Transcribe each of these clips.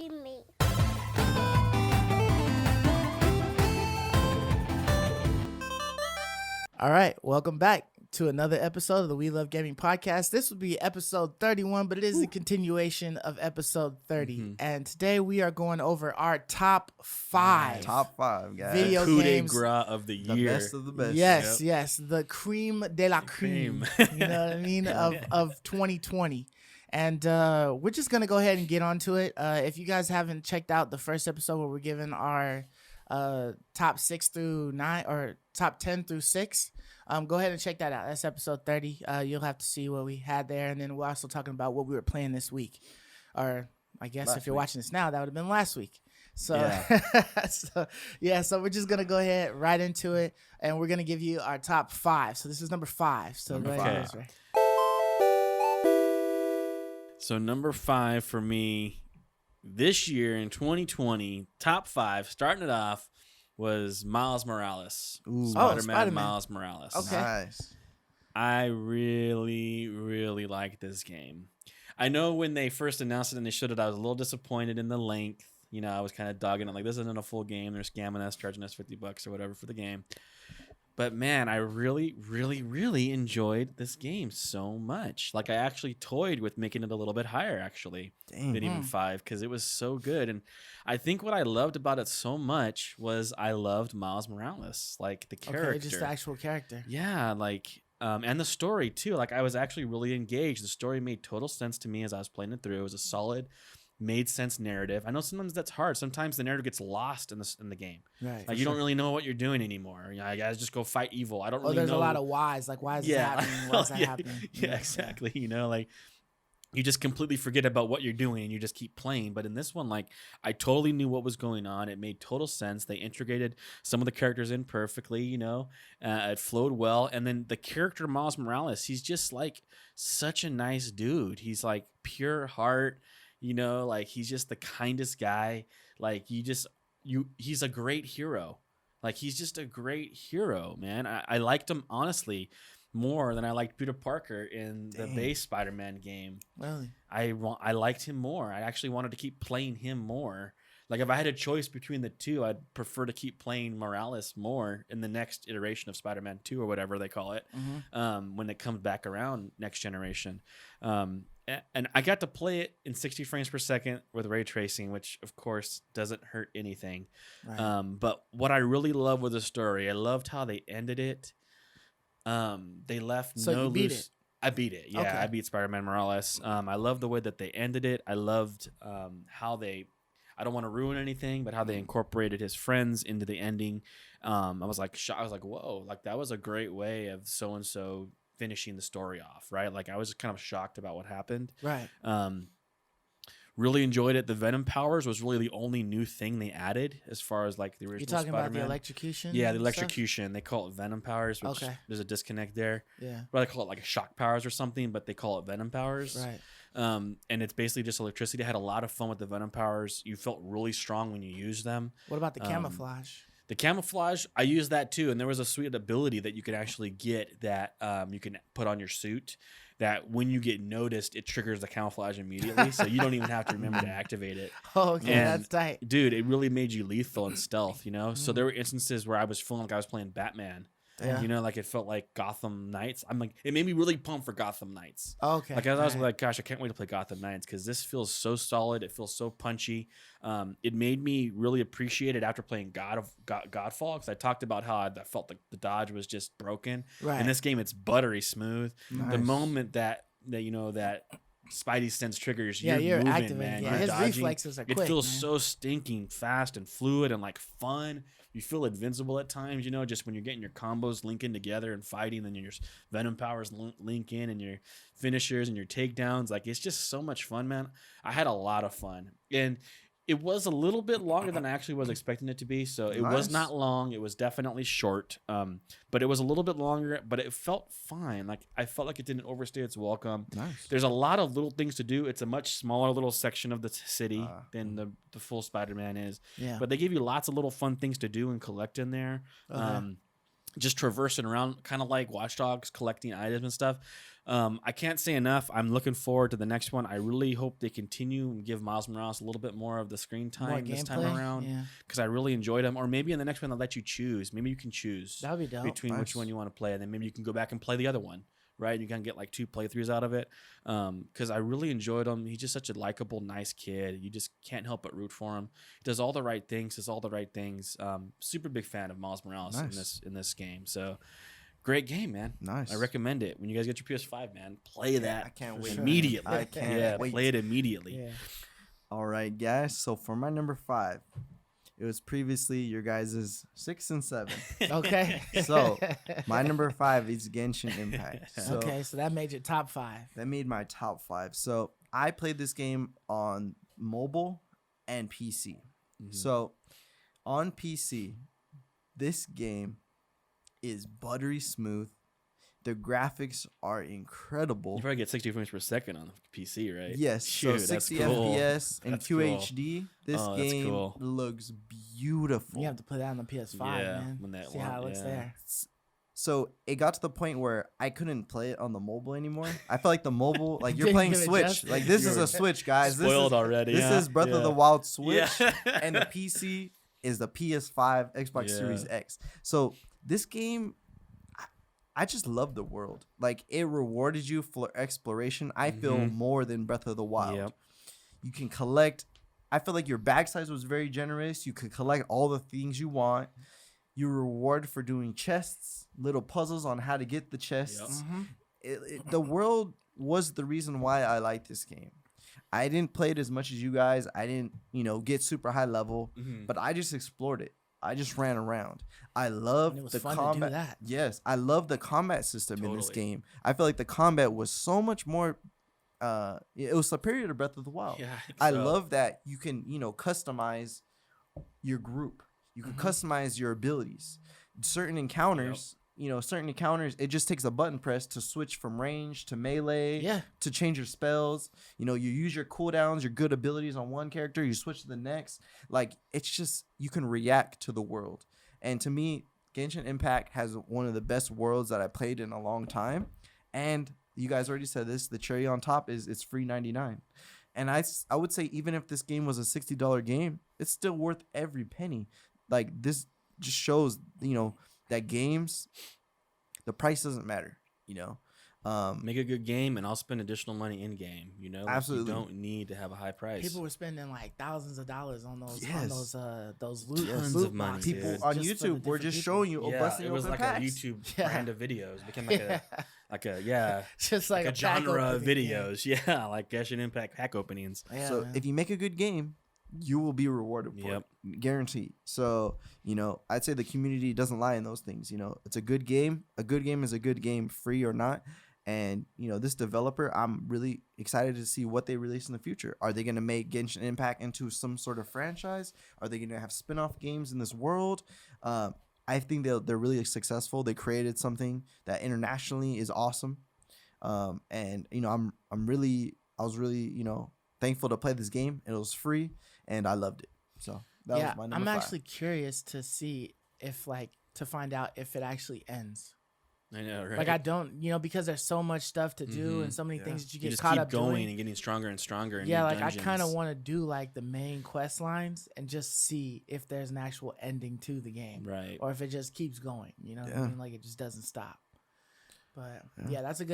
me. All right, welcome back to another episode of the We Love Gaming podcast. This will be episode 31, but it is a continuation of episode 30. Mm-hmm. And today we are going over our top five. Top five, guys. Video Coup de games. grace of the The year. best of the best. Yes, Yep. yes, the cream de la cream. Cream. You know what I mean? Of 2020. And we're just going to go ahead and get onto it. If you guys haven't checked out the first episode where we're giving our top 6 through 9 or top 10 through 6, go ahead and check that out. That's episode 30. You'll have to see what we had there. And then we're also talking about what we were playing this week. Or I guess Last if you're week. watching this now, that would have been last week. So, Yeah. so we're just going to go ahead right into it. And we're going to give you our top 5. So this is number 5. So Number go ahead. five. Ezra. So number 5 for me this year in 2020, top 5, starting it off, was Miles Morales. Ooh. Spider-Man, Spider-Man. Miles Morales. Okay. Nice. I really, really like this game. I know when they first announced it and they showed it, I was a little disappointed in the length. You know, I was kind of dogging it like, this isn't a full game. They're scamming us, charging us $50 or whatever for the game. But man, I really, really, really enjoyed this game so much. Like, I actually toyed with making it a little bit higher, actually, Dang. than even 5, because it was so good. And I think what I loved about it so much was I loved Miles Morales, like the character. Okay, just the actual character. Yeah, like, and the story too. Like, I was actually really engaged. The story made total sense to me as I was playing it through. It was a solid, made sense narrative. I know sometimes that's hard. Sometimes the narrative gets lost in the game. Right. Like, you don't really know what you're doing anymore. You know, I gotta just go fight evil. I don't really there's know. a lot of whys. Like, why is this happening? Why is that yeah, happening? yeah, exactly. You know, like, you just completely forget about what you're doing and you just keep playing. But in this one, like, I totally knew what was going on. It made total sense. They integrated some of the characters in perfectly, you know. It flowed well. And then the character Miles Morales, he's just like such a nice dude. He's like pure heart, you know, like he's just the kindest guy. Like, he's a great hero. Like, he's just a great hero, man. I liked him, honestly, more than I liked Peter Parker in the base Spider-Man game. Really? I liked him more. I actually wanted to keep playing him more. Like, if I had a choice between the two, I'd prefer to keep playing Morales more in the next iteration of Spider-Man 2 or whatever they call it, when it comes back around next generation. And I got to play it in 60 frames per second with ray tracing, which, of course, doesn't hurt anything. Right. But what I really love with the story, I loved how they ended it. They left So no you beat loose. it? I beat it. Yeah, Okay. I beat Spider-Man Morales. I love the way that they ended it. I loved how they. I don't want to ruin anything, but how they incorporated his friends into the ending. I was like, whoa, like that was a great way of so and so finishing the story off, right? Like, I was kind of shocked about what happened. Right. Really enjoyed it. The Venom powers was really the only new thing they added as far as like the original You're talking Spider-Man. about the electrocution? Yeah, the and electrocution. They call it Venom powers, which Okay. there's a disconnect there. Stuff? Yeah. Or they call it like shock powers or something, but they call it Venom powers. Right. And it's basically just electricity. I had a lot of fun with the Venom powers. You felt really strong when you used them. What about the camouflage? The camouflage, I used that too. And there was a sweet ability that you could actually get that you can put on your suit that when you get noticed, it triggers the camouflage immediately. So you don't even have to remember to activate it. Oh, okay, and- that's tight. Dude, it really made you lethal and stealth, you know? So there were instances where I was feeling like I was playing Batman. Yeah. You know, like it felt like Gotham Knights. I'm like, it made me really pumped for Gotham Knights. Okay. Like, I was right. like, gosh, I can't wait to play Gotham Knights because this feels so solid. It feels so punchy. It made me really appreciate it after playing Godfall, because I talked about how I felt like the dodge was just broken. Right. In this game, it's buttery smooth. The Nice. moment that you know that Spidey sense triggers, Yeah, you're moving, activating. man. Yeah, You're his dodging. reflexes are It quick, feels man. so stinking fast and fluid and like fun. You feel invincible at times, you know, just when you're getting your combos linking together and fighting, then your Venom powers link in and your finishers and your takedowns. Like, it's just so much fun, man. I had a lot of fun. And it was a little bit longer than I actually was expecting it to be. So it was Nice. not long. It was definitely short. But it was a little bit longer, but it felt fine. Like, I felt like it didn't overstay its welcome. Nice. There's a lot of little things to do. It's a much smaller little section of the city than the full Spider-Man is. Yeah. But they give you lots of little fun things to do and collect in there. Okay. Just traversing around, kind of like Watch Dogs, collecting items and stuff. I can't say enough. I'm looking forward to the next one. I really hope they continue and give Miles Morales a little bit more of the screen time this time around, because I really enjoyed him. Or maybe in the next one they'll let you choose. Maybe you can choose That would be dope. between which one you want to play, and then maybe you can go back and play the other one. Right, you can get like 2 playthroughs out of it, because I really enjoyed him. He's just such a likable, nice kid. You just can't help but root for him. He does all the right things. Super big fan of Miles Morales in this game. So great game, man. Nice. I recommend it. When you guys get your PS5, man, play that. I can't wait immediately. I can't wait. Play it immediately. Yeah. All right, guys. So for my number 5, it was previously your guys' 6 and 7. Okay. So my number 5 is Genshin Impact. So okay, so that made your top 5. that made my top 5. So I played this game on mobile and PC. So on PC, this game is buttery smooth. The graphics are incredible. You probably get 60 frames per second on the PC, right? Yes, Shoot, so that's 60 cool. FPS and That's cool. QHD. This Oh, that's game cool. looks beautiful. You have to put that on the PS5, Yeah, man. when that See how it one- looks yeah. there. So it got to the point where I couldn't play it on the mobile anymore. I felt like the mobile, like you're Didn't playing give it Switch. justice. Like this is You're a Switch, guys. Spoiled already. This is Breath of the Wild Switch, Yeah. and the PC is the PS5, Xbox Yeah. Series X. So this game, I just love the world. Like it rewarded you for exploration. I feel more than Breath of the Wild. Yep. You can collect. I feel like your bag size was very generous. You could collect all the things you want. You were rewarded for doing chests, little puzzles on how to get the chests. The world was the reason why I like this game. I didn't play it as much as you guys. I didn't, get super high level, but I just explored it. I just ran around. I love And it was the fun to do combat. that. Yes, I love the combat system in this Totally. game. I feel like the combat was so much more. It was superior to Breath of the Wild. Yeah, think I so. love that you can, customize your group. You can customize your abilities. Certain encounters, it just takes a button press to switch from range to melee, Yeah. to change your spells. You use your cooldowns, your good abilities on one character, you switch to the next. Like, it's just, you can react to the world. And to me, Genshin Impact has one of the best worlds that I played in a long time. And you guys already said this, the cherry on top is it's free 99. And I would say even if this game was a $60 game, it's still worth every penny. Like, this just shows, that games, the price doesn't matter, Make a good game, and I'll spend additional money in game. Like, Absolutely. you don't need to have a high price. People were spending like thousands of dollars on those Yes. those loot, Tons loot of money, boxes. dude. People on Just for the YouTube were different just people. showing you busting it was open like packs. a YouTube Yeah. brand of videos. It became like a just like a pack genre of opening, videos. Yeah, like Genshin Impact pack openings. Yeah, So man. if you make a good game, you will be rewarded for Yep. it. Guaranteed. So, I'd say the community doesn't lie in those things. It's a good game. A good game is a good game, free or not. And, this developer, I'm really excited to see what they release in the future. Are they going to make Genshin Impact into some sort of franchise? Are they going to have spin-off games in this world? I think they're really successful. They created something that internationally is awesome. And, I was really, thankful to play this game. It was free, and I loved it. So that was my number I'm 5. actually curious to see if to find out if it actually ends. I know, right? Like I don't, because there's so much stuff to do and so many things that you you get just caught keep up going doing. and getting stronger and stronger. And Yeah, new like I kind of dungeons. want to do like the main quest lines and just see if there's an actual ending to the game, Right. or if it just keeps going. You know, what I Yeah. mean? Like it just doesn't stop. But yeah, that's a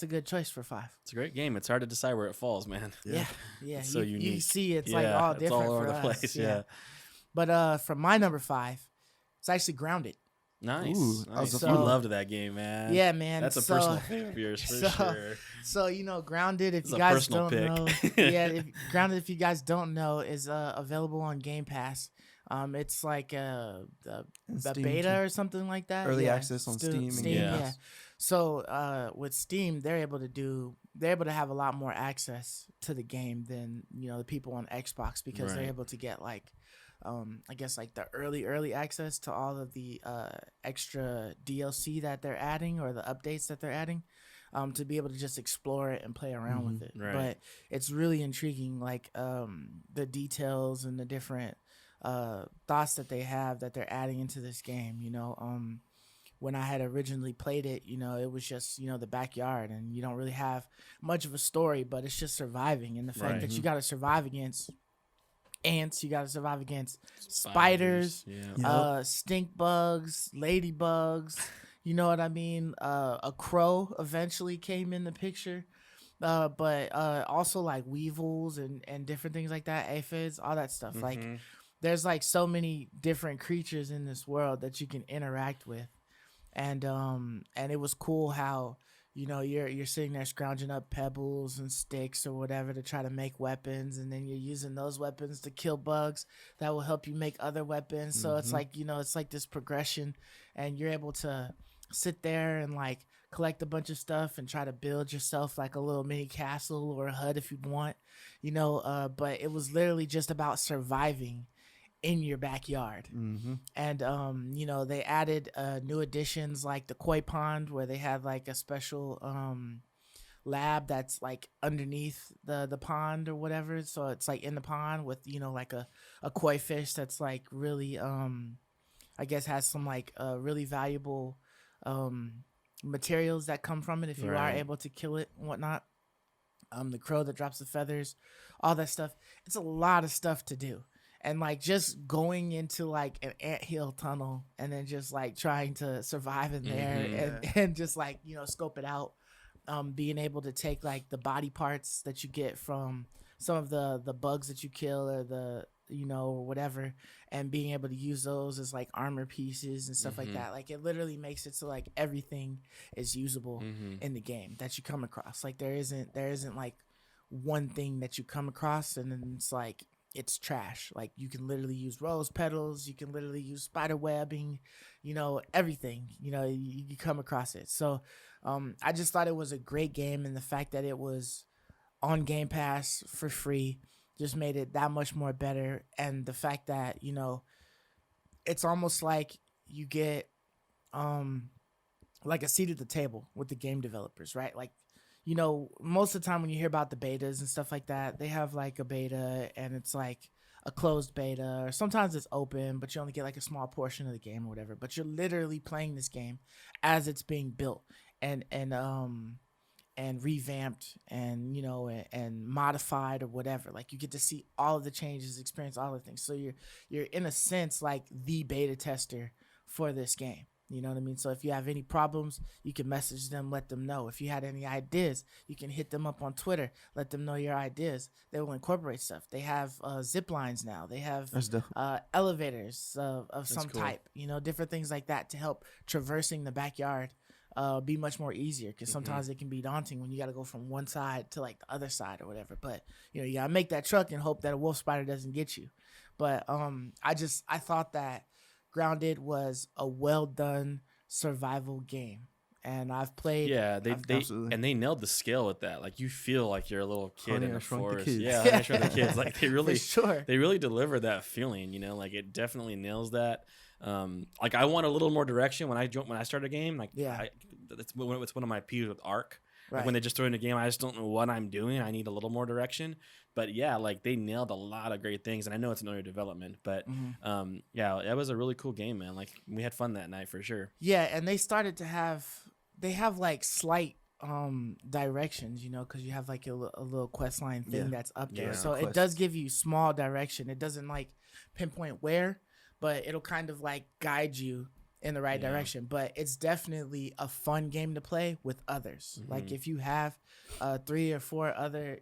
good choice for 5. It's a great game. It's hard to decide where it falls, man. Yeah, yeah. It's so you unique. see, it's Yeah, like all it's different all over for the us. place. Yeah. But for my number 5, it's actually Grounded. Nice. Ooh, that was nice. a You fun one. loved that game, man. Yeah, man. That's a so, personal favorite of yours for sure. So Grounded. If It's you a guys personal don't pick. know, Grounded. If you guys don't know, is available on Game Pass. It's like the Steam beta too. or something like that. Early access on Steam and Steam, Game yeah. Pass. So with Steam, they're able to have a lot more access to the game than the people on Xbox, because they're Right. able to get like I guess like the early access to all of the extra DLC that they're adding, or the updates that they're adding, to be able to just explore it and play around with it. Right. But it's really intriguing, like the details and the different thoughts that they have that they're adding into this game. when I had originally played it, it was just, the backyard, and you don't really have much of a story, but it's just surviving. And the fact Right. that you got to survive against ants, you got to survive against Spiders, spiders, yeah. stink bugs, ladybugs, you know what I mean? A crow eventually came in the picture. But also like weevils and different things like that, aphids, all that stuff. Like Mhm. there's like so many different creatures in this world that you can interact with, and it was cool how you're sitting there scrounging up pebbles and sticks or whatever to try to make weapons, and then you're using those weapons to kill bugs that will help you make other weapons. So it's like it's like this progression, and you're able to sit there and like collect a bunch of stuff and try to build yourself like a little mini castle or a hut if you want, but it was literally just about surviving in your backyard. And they added new additions like the koi pond, where they had like a special lab that's like underneath the pond or whatever, so it's like in the pond with like a koi fish that's like really I guess has some like really valuable materials that come from it if you are Right. able to kill it and whatnot. The crow that drops the feathers, all that stuff. It's a lot of stuff to do. And like just going into like an anthill tunnel and then just like trying to survive in there and just like, scope it out. Being able to take like the body parts that you get from some of the bugs that you kill or the or whatever, and being able to use those as like armor pieces and stuff like that. Like it literally makes it so like everything is usable in the game that you come across. Like there isn't like one thing that you come across and then it's like it's trash. Like you can literally use rose petals, you can literally use spider webbing, everything, you come across it. So I just thought it was a great game, and the fact that it was on Game Pass for free just made it that much more better. And the fact that it's almost like you get like a seat at the table with the game developers, right? Like most of the time when you hear about the betas and stuff like that, they have like a beta and it's like a closed beta, or sometimes it's open but you only get like a small portion of the game or whatever, but you're literally playing this game as it's being built and revamped and and modified or whatever. Like you get to see all of the changes, experience all of the things. So you're in a sense like the beta tester for this game. You know what I mean? So if you have any problems, you can message them, let them know. If you had any ideas, you can hit them up on Twitter, let them know your ideas. They will incorporate stuff. They have zip lines now. They have elevators of some cool. type, different things like that to help traversing the backyard be much more easier, because sometimes it can be daunting when you got to go from one side to like the other side or whatever. But you got to make that truck and hope that a wolf spider doesn't get you. But I thought that Grounded was a well done survival game, and I've played. Yeah, they Absolutely. and they nailed the scale with that. Like you feel like you're a little kid Honey, in I the Shrunk the forest. Kids. Yeah, Honey, I Shrunk the Kids. Like they really, sure. they really deliver that feeling. Like it definitely nails that. Like I want a little more direction when I start a game. Like it's one of my peeves with Arc. Like Right. when they just throw in a game, I just don't know what I'm doing. I need a little more direction. But yeah, like they nailed a lot of great things, and I know it's an early development, but yeah, that was a really cool game, man. Like we had fun that night for sure. Yeah, and they started to have like slight directions, because you have like a little quest line thing that's up there. Yeah. So it Quests. does give you small direction. It doesn't like pinpoint where, but it'll kind of like guide you in the right direction. But it's definitely a fun game to play with others. Like if you have 3 or 4 other,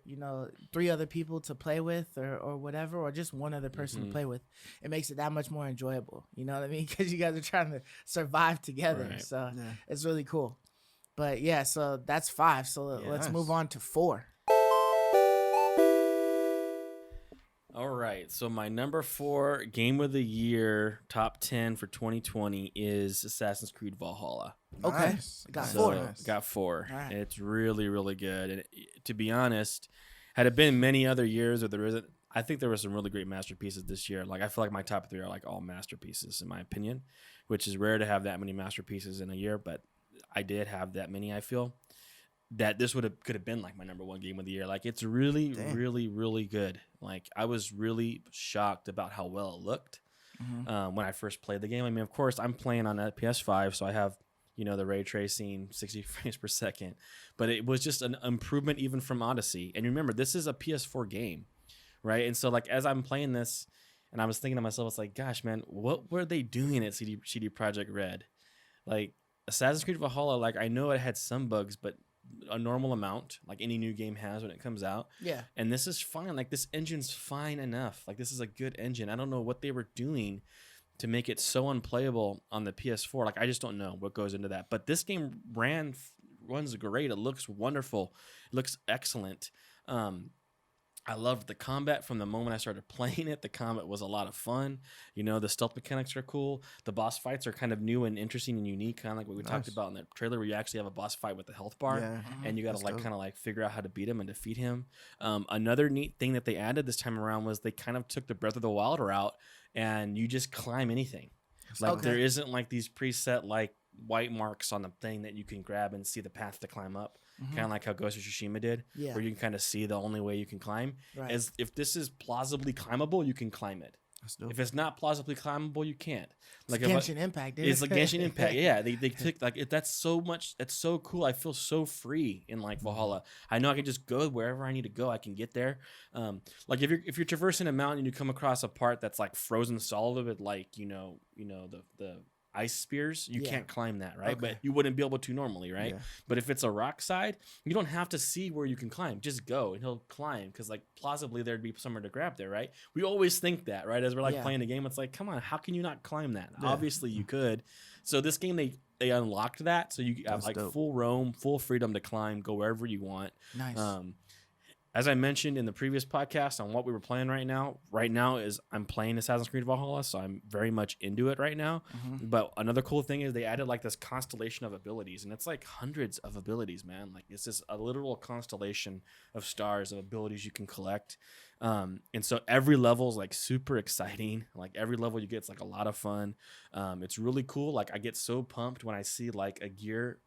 3 other people to play with or whatever, or just one other person to play with, it makes it that much more enjoyable. You know what I mean? Because you guys are trying to survive together. Right. So it's really cool. But yeah, so that's 5. So let's nice. move on to 4. All right, so my number 4 game of the year, top 10 for 2020 is Assassin's Creed Valhalla. Okay. Nice. Got So, 4. Nice. got 4. All right. It's really, really good. And to be honest, had it been many other years where there isn't, I think there were some really great masterpieces this year. Like I feel like my top 3 are like all masterpieces in my opinion, which is rare to have that many masterpieces in a year, but I did have that many. I feel that this could have been like my number 1 game of the year. Like it's really, really, really good. Like I was really shocked about how well it looked when I first played the game. I mean, of course, I'm playing on a PS5, so I have you know, the ray tracing, 60 frames per second. But it was just an improvement even from Odyssey. And remember, this is a PS4 game, right? And so like as I'm playing this, and I was thinking to myself, it's like, gosh, man, what were they doing at CD Projekt Red? Like Assassin's Creed Valhalla, like I know it had some bugs, but a normal amount, like any new game has when it comes out. Yeah. And this is fine. Like this engine's fine enough. Like this is a good engine. I don't know what they were doing to make it so unplayable on the PS4. Like I just don't know what goes into that. But this game runs great. It looks wonderful. It looks excellent. I loved the combat from the moment I started playing it. The combat was a lot of fun. You know, the stealth mechanics are cool. The boss fights are kind of new and interesting and unique, kind of like what we talked about in that trailer, where you actually have a boss fight with the health bar, and you got to like kind of like figure out how to beat him and defeat him. Another neat thing that they added this time around was they kind of took the Breath of the Wild route, and you just climb anything. Like there isn't like these preset like white marks on the thing that you can grab and see the path to climb up. Kind of like how Ghost of Tsushima did, where you can kind of see the only way you can climb. As if this is plausibly climbable, you can climb it. If it's not plausibly climbable, you can't. Like Genshin Impact, dude. It's like Genshin Impact. Yeah, they took like that's so much. It's so cool. I feel so free in like Valhalla. I know I can just go wherever I need to go. I can get there. Like if you're traversing a mountain and you come across a part that's like frozen solid with like you know the ice spears, you can't climb that, right? But you wouldn't be able to normally, right? But if it's a rock side, you don't have to see where you can climb. Just go and he'll climb, because like plausibly there'd be somewhere to grab there, right? We always think that, right? As we're like playing a game, it's like, come on, how can you not climb that? Obviously you could. So this game they unlocked that, so you have like full roam, full freedom to climb, go wherever you want. Nice. As I mentioned in the previous podcast on what we were playing right now is I'm playing Assassin's Creed Valhalla, so I'm very much into it right now. But another cool thing is they added like this constellation of abilities, and it's like hundreds of abilities, man. Like it's just a literal constellation of stars of abilities you can collect. And so every level is like super exciting. Like every level you get, it's like a lot of fun. It's really cool. Like I get so pumped when I see like a gear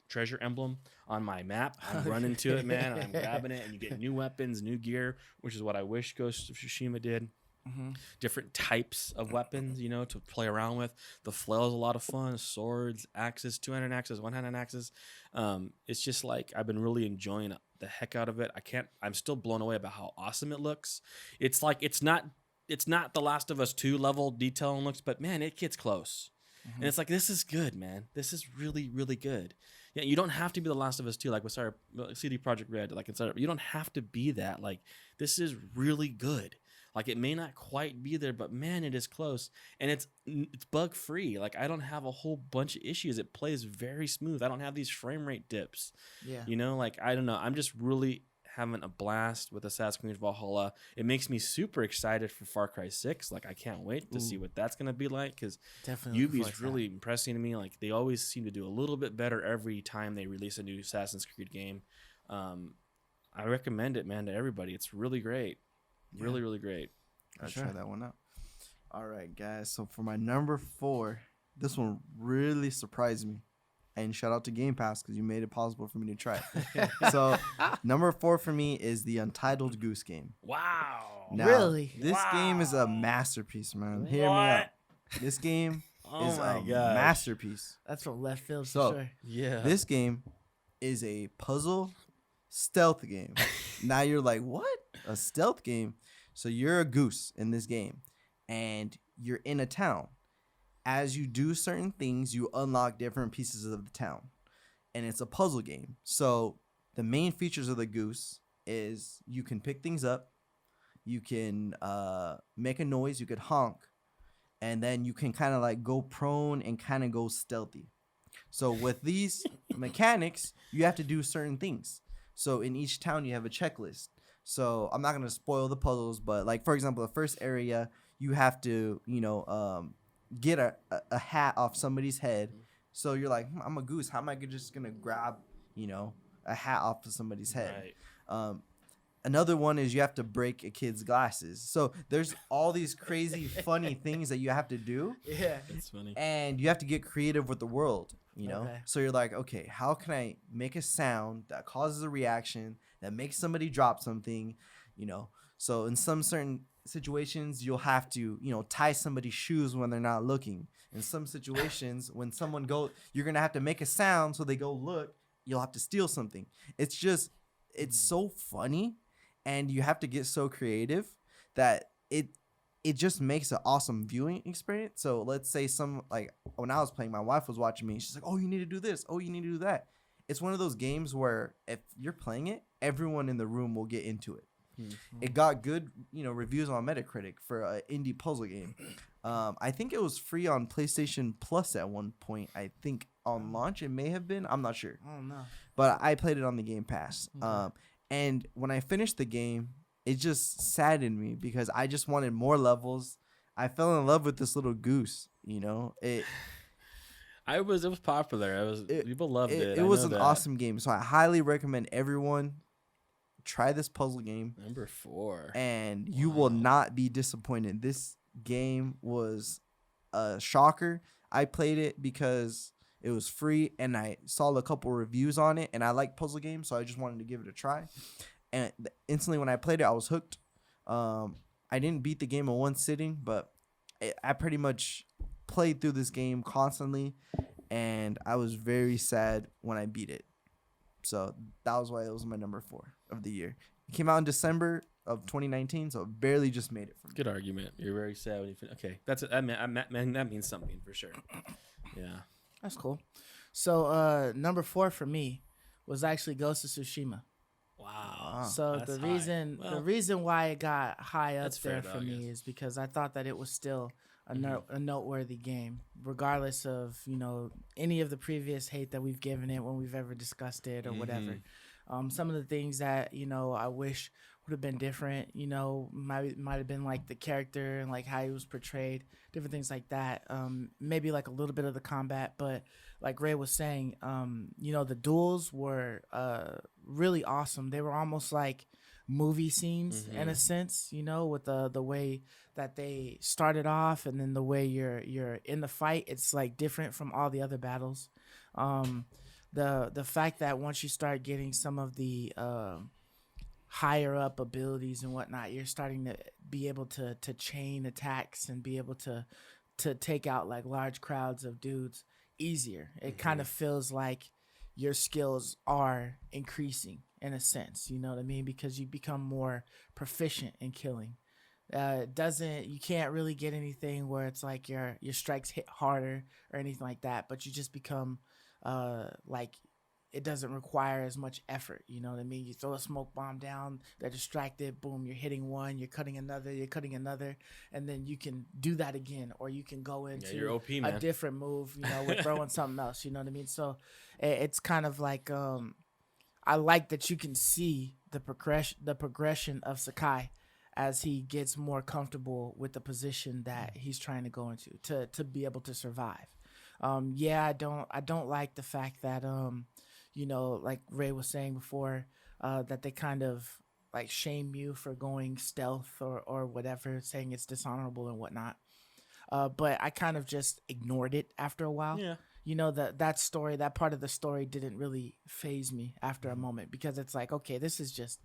treasure emblem on my map. I'm running to it, man. I'm grabbing it, and you get new weapons, new gear, which is what I wish Ghost of Tsushima did. Different types of weapons, you know, to play around with. The flail is a lot of fun. Swords, axes, two-handed axes, one-handed axes. It's just like I've been really enjoying the heck out of it. I'm still blown away about how awesome it looks. It's like it's not the Last of Us 2 level detail and looks, but man, it gets close. And it's like, this is good, man. This is really, really good. Yeah, you don't have to be the Last of Us 2, like with CD Projekt Red, like etc. You don't have to be that. Like this is really good. Like it may not quite be there, but man, it is close, and it's bug free. Like I don't have a whole bunch of issues. It plays very smooth. I don't have these frame rate dips. Yeah, you know, like I don't know. I'm just really having a blast with Assassin's Creed Valhalla. It makes me super excited for Far Cry 6. Like I can't wait to see what that's gonna be like, because Ubi's really impressing me. Like they always seem to do a little bit better every time they release a new Assassin's Creed game. I recommend it, man, to everybody. It's really great. Really, really great. I'll try that one out. All right, guys. So for my number 4, this one really surprised me. And shout out to Game Pass, because you made it possible for me to try it. So number 4 for me is the Untitled Goose game. Wow. Now, really? This game is a masterpiece, man. Hear me out. This game is a masterpiece. That's from left field for sure. Yeah. This game is a puzzle stealth game. Now you're like, what? A stealth game? So you're a goose in this game, and you're in a town. As you do certain things, you unlock different pieces of the town, and it's a puzzle game. So the main features of the goose is you can pick things up, you can make a noise, you could honk, and then you can kind of like go prone and kind of go stealthy. So with these mechanics, you have to do certain things. So in each town, you have a checklist. So I'm not going to spoil the puzzles, but like, for example, the first area, you have to, get a hat off somebody's head. So you're like, I'm a goose. How am I just going to grab, a hat off of somebody's head? Right. Another one is you have to break a kid's glasses. So there's all these crazy, funny things that you have to do. Yeah. It's funny. And you have to get creative with the world, Okay. So you're like, okay, how can I make a sound that causes a reaction, that makes somebody drop something, So in some certain situations you'll have to tie somebody's shoes when they're not looking. In some situations when someone you're gonna have to make a sound so they go look. You'll have to steal something. It's so funny, and you have to get so creative that it just makes an awesome viewing experience. So let's say when I was playing, my wife was watching me. She's like, "Oh, you need to do this. Oh, you need to do that." It's one of those games where if you're playing it, everyone in the room will get into it. Mm-hmm. It got good, reviews on Metacritic for an indie puzzle game. I think it was free on PlayStation Plus at one point. I think on launch it may have been. I'm not sure. I don't know. But I played it on the Game Pass. Okay. And when I finished the game, it just saddened me because I just wanted more levels. I fell in love with this little goose. It was popular. People loved it. It was an awesome game. So I highly recommend everyone try this puzzle game. Number 4. And you will not be disappointed. This game was a shocker. I played it because it was free and I saw a couple reviews on it, and I like puzzle games, so I just wanted to give it a try. And instantly when I played it, I was hooked. I didn't beat the game in one sitting, but I pretty much played through this game constantly, and I was very sad when I beat it. So that was why it was my number 4 of the year. It came out in December of 2019, so it barely just made it for me. Good argument. You're very sad when you finish. Okay, that means something for sure. Yeah, that's cool. So number 4 for me was actually Ghost of Tsushima. Wow. So the reason why it got high up there for me is because I thought that it was still a noteworthy game, regardless of any of the previous hate that we've given it when we've ever discussed it or whatever. Some of the things that I wish would have been different, might have been like the character and like how he was portrayed, different things like that. Maybe like a little bit of the combat, but like Ray was saying, the duels were really awesome. They were almost like movie scenes in a sense, with the way that they started off, and then the way you're in the fight. It's like different from all the other battles. The fact that once you start getting some of the higher up abilities and whatnot, you're starting to be able to chain attacks and be able to take out like large crowds of dudes easier. It kind of feels like your skills are increasing in a sense, you know what I mean? Because you become more proficient in killing. You can't really get anything where it's like your strikes hit harder or anything like that, but you just become like it doesn't require as much effort, you know what I mean? You throw a smoke bomb down, they're distracted, boom, you're hitting one, you're cutting another, and then you can do that again, or you can go into OP, a different move, with throwing something else, you know what I mean? So it's kind of like I like that you can see the progression of Sakai as he gets more comfortable with the position that he's trying to go into to be able to survive. I don't like the fact that like Ray was saying before, that they kind of like shame you for going stealth or whatever, saying it's dishonorable and whatnot. But I kind of just ignored it after a while. Yeah. That part of the story didn't really faze me after a moment, because it's like, okay, this is just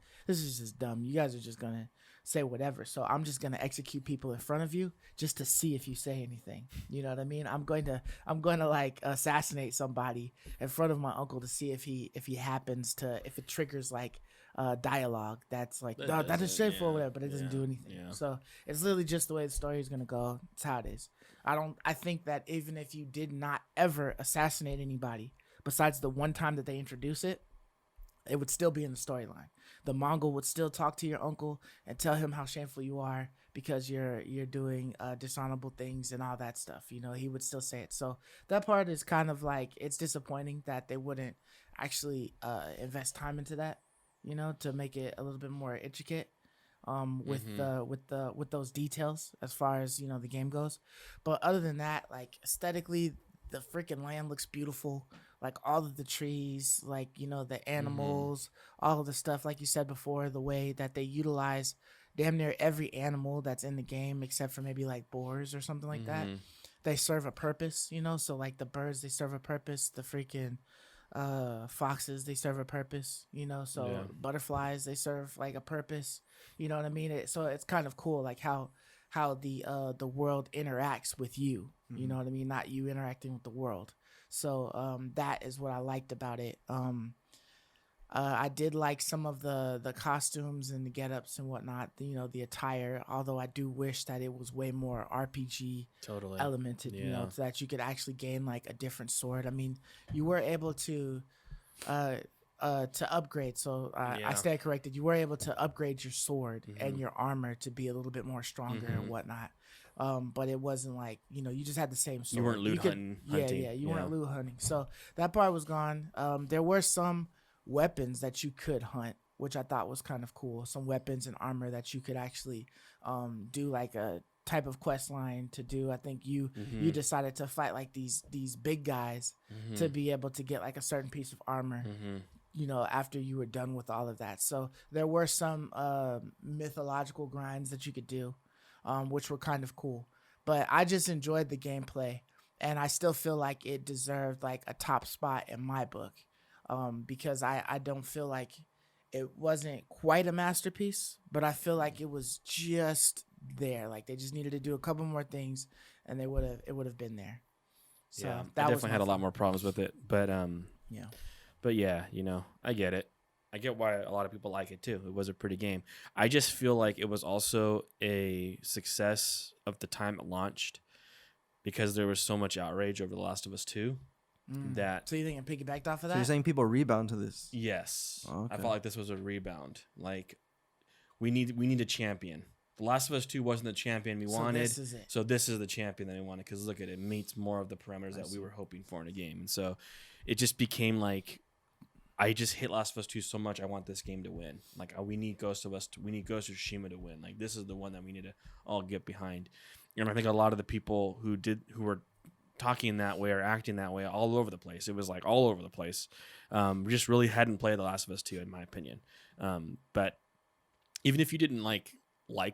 dumb. You guys are just gonna say whatever. So I'm just gonna execute people in front of you just to see if you say anything. You know what I mean? I'm going to like assassinate somebody in front of my uncle to see if it triggers like dialogue that's like, no, that is shameful or whatever, but it doesn't do anything. Yeah. So it's literally just the way the story is gonna go. It's how it is. I think that even if you did not ever assassinate anybody besides the one time that they introduce it, it would still be in the storyline. The Mongol would still talk to your uncle and tell him how shameful you are because you're doing dishonorable things and all that stuff. He would still say it. So that part is kind of like, it's disappointing that they wouldn't actually invest time into that, to make it a little bit more intricate. With those details as far as the game goes. But other than that, like aesthetically, the freaking land looks beautiful. Like all of the trees, like the animals, all of the stuff, like you said before, the way that they utilize damn near every animal that's in the game except for maybe like boars or something like that. They serve a purpose, so like the birds, they serve a purpose. The freaking Foxes, they serve a purpose, so Yeah. butterflies, they serve like a purpose, you know what I mean? So it's kind of cool, like how the world interacts with you, you know what I mean? Not you interacting with the world. So that is what I liked about it. I did like some of the costumes and the get-ups and whatnot, the attire, although I do wish that it was way more RPG Totally. elemented, Yeah. so that you could actually gain like a different sword. I mean, you were able uh to upgrade, so I Yeah. stand corrected. You were able to upgrade your sword and Mhm. your armor to be a little bit more stronger and Mhm. whatnot. But it wasn't like, you just had the same sword. You weren't loot could, hunting. yeah, you weren't loot hunting. So that part was gone. There were some weapons that you could hunt, which I thought was kind of cool. Some weapons and armor that you could actually do like a type of quest line to do. I think you Mhm. decided to fight like these big guys to Mhm. be able to get like a certain piece of armor, Mhm. after you were done with all of that. So there were some mythological grinds that you could do, which were kind of cool. But I just enjoyed the gameplay, and I still feel like it deserved like a top spot in my book, because I don't feel like it wasn't quite a masterpiece, but I feel like it was just there. Like they just needed to do a couple more things, and it would have been there. So Yeah, I that was definitely my had a lot fun. more problems with it, but Yeah. yeah, I get it. I get why a lot of people like it too. It was a pretty game. I just feel like it was also a success of the time it launched because there was so much outrage over The Last of Us 2 that So you think it piggybacked off of So you're that? saying people rebound to this? yes, Oh, I okay. felt like this was a rebound. Like we need a champion. The Last of Us 2 wasn't the champion we So wanted. this is it. So this is the champion that we wanted because look at it meets more of the parameters I that we see. were hoping for in a game. And so it just became like I just hit Last of Us 2 so much. I want this game to win. Like we need Ghost of Tsushima to win. Like this is the one that we need to all get behind. And I think a lot of the people who were talking that way or acting that way all over the place. It was like all over the place. Just really hadn't played The Last of Us 2 in my opinion. But even if you didn't like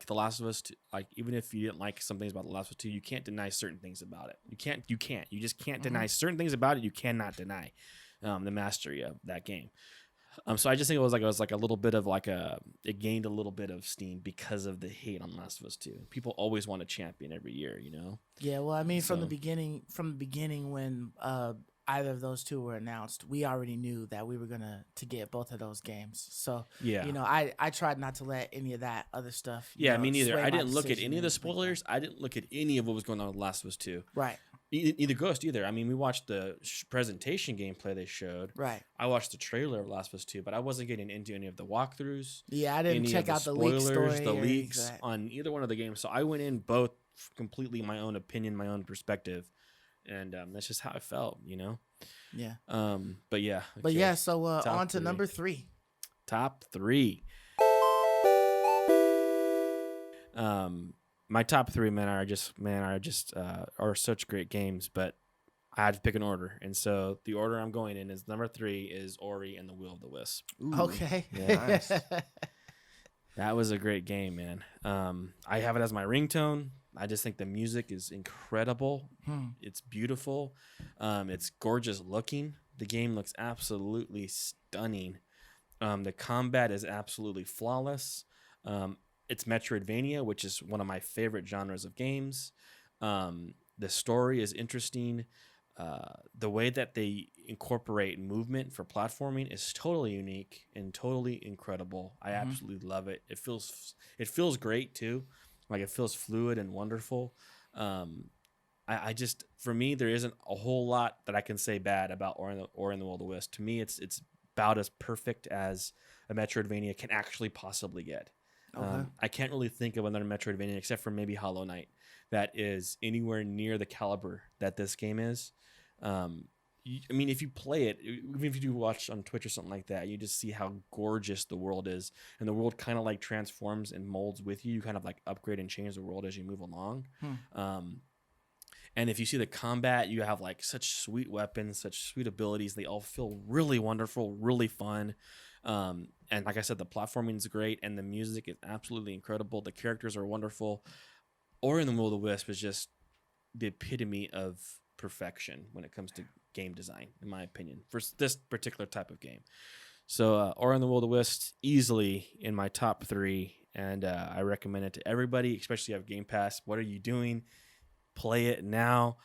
The Last of Us 2, like even if you didn't like some things about The Last of Us 2, you can't deny certain things about it. You just can't deny certain things about it. You cannot deny the mastery of that game. So I just think it was like a little bit of it gained a little bit of steam because of the hate on Last of Us 2. People always want a champion every year, Yeah, well, I mean, from the So- beginning, when either of those two were announced, we already knew that we were gonna to get both of those games. So Yeah. I tried not to let any of that other stuff. Yeah, me neither. sway I my didn't look at decision any of the and anything like that. spoilers. I didn't look at any of what was going on with Last of Us 2. Right, Either Ghost either. I mean, we watched the presentation gameplay they showed. right. I watched the trailer of Last of Us 2, but I wasn't getting into any of the walkthroughs. Yeah, I didn't Any check of out the leak spoilers, story the or anything leaks like that. on either one of the games. So I went in both completely my own opinion, my own perspective, and that's just how I felt, Yeah, But yeah, but okay. yeah. So Top on to three. number 3. Top 3. My top 3 are such great games, but I had to pick an order, and so the order I'm going in is number 3 is Ori and the Will of the Wisp. Ooh. Okay. Yeah. Nice. That was a great game, man. I have it as my ringtone. I just think the music is incredible. It's beautiful. It's gorgeous looking. The game looks absolutely stunning. The combat is absolutely flawless. It's Metroidvania, which is one of my favorite genres of games. The story is interesting. The way that they incorporate movement for platforming is totally unique and totally incredible. I absolutely love it. It feels great too. Like it feels fluid and wonderful. I just, for me, there isn't a whole lot that I can say bad about Ori and the Will of the Wisp. To me, it's about as perfect as a Metroidvania can actually possibly get. Okay. I can't really think of another Metroidvania except for maybe Hollow Knight that is anywhere near the caliber that this game is. I mean, if you play it, even if you do watch on Twitch or something like that, you just see how gorgeous the world is, and the world kind of like transforms and molds with you. You kind of like upgrade and change the world as you move along. And if you see the combat, you have like such sweet weapons, such sweet abilities. They all feel really wonderful, really fun. And like I said, the platforming is great, and the music is absolutely incredible. The characters are wonderful. Ori and the Will of the Wisp is just the epitome of perfection when it comes to game design, in my opinion, for this particular type of game. So Ori and the Will of the Wisps, easily in my top 3, and I recommend it to everybody, especially if you have Game Pass. What are you doing? Play it now.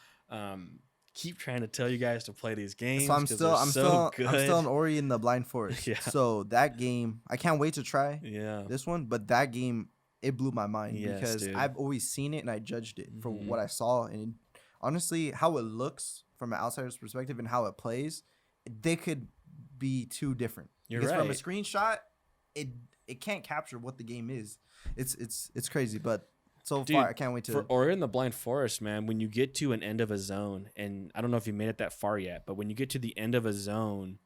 Keep trying to tell you guys to play these games. So I'm still on Ori in the Blind Forest. Yeah. So that game, I can't wait to try Yeah. this one. But that game, it blew my mind Yes, because dude. I've always seen it and I judged it for Mhm. what I saw. And honestly, how it looks from an outsider's perspective and how it plays, they could be too different. You're because from a right. screenshot, it can't capture what the game is. It's crazy, but so Dude, far I can't wait to. For Ori in the Blind Forest, man, when you get to an end of a zone, and I don't know if you made it that far yet, but when you get to the end of a zone,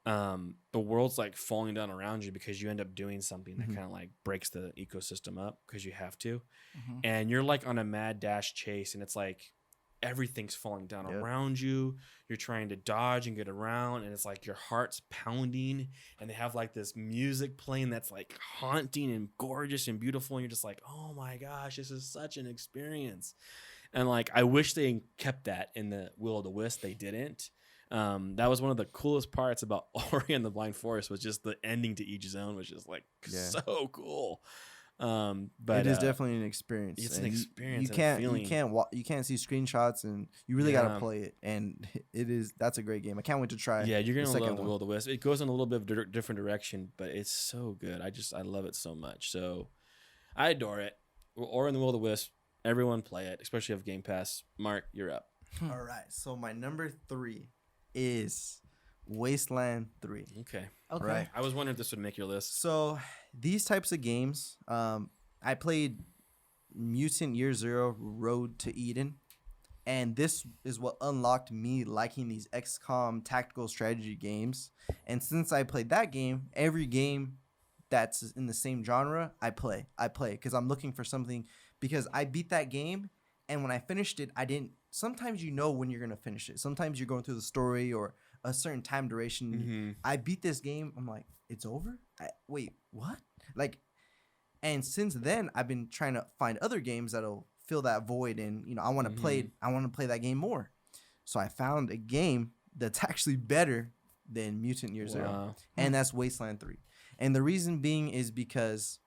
the world's like falling down around you because you end up doing something that kind of like breaks the ecosystem up because you have to, and you're like on a mad dash chase, and it's like everything's falling down around you. You're trying to dodge and get around, and it's like your heart's pounding, and they have like this music playing that's like haunting and gorgeous and beautiful, and you're just like, oh my gosh, this is such an experience. And like I wish they kept that in the Will of the Wisp. They didn't. That was one of the coolest parts about Ori and the Blind Forest, was just the ending to each zone was just like so cool. But it is definitely an experience. It's an experience. You can't see screenshots, and you really gotta play it. And that's a great game. I can't wait to try. Yeah, you're gonna love the one. Will of the Wisp. It goes in a little bit of a different direction, but it's so good. I love it so much. So I adore it. Or in the Will of the Wisp, everyone play it, especially if Game Pass. Mark, you're up. All right. So my number 3 is Wasteland 3. Okay. Right. I was wondering if this would make your list. So these types of games, I played Mutant Year Zero Road to Eden, and this is what unlocked me liking these XCOM tactical strategy games. And since I played that game, every game that's in the same genre, I play because I'm looking for something, because I beat that game, and when I finished it, I didn't. Sometimes you know when you're gonna finish it. Sometimes you're going through the story or a certain time duration. I beat this game. I'm like, it's over? Wait, what? Like, and since then, I've been trying to find other games that'll fill that void, and I want to play that game more. So I found a game that's actually better than Mutant Year Zero, and that's Wasteland 3. And the reason being is because,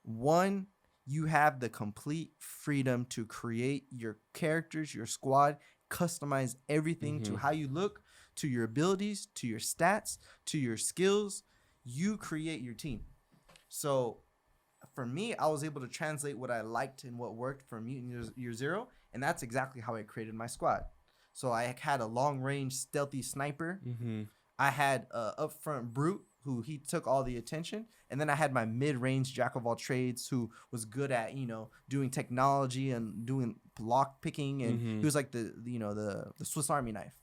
one, you have the complete freedom to create your characters, your squad, customize everything to how you look, to your abilities, to your stats, to your skills. You create your team. So for me, I was able to translate what I liked and what worked for Mutant Year Zero, and that's exactly how I created my squad. So I had a long-range stealthy sniper. I had a upfront brute who he took all the attention, and then I had my mid-range jack of all trades who was good at doing technology and doing lock picking, and he was like the Swiss Army knife.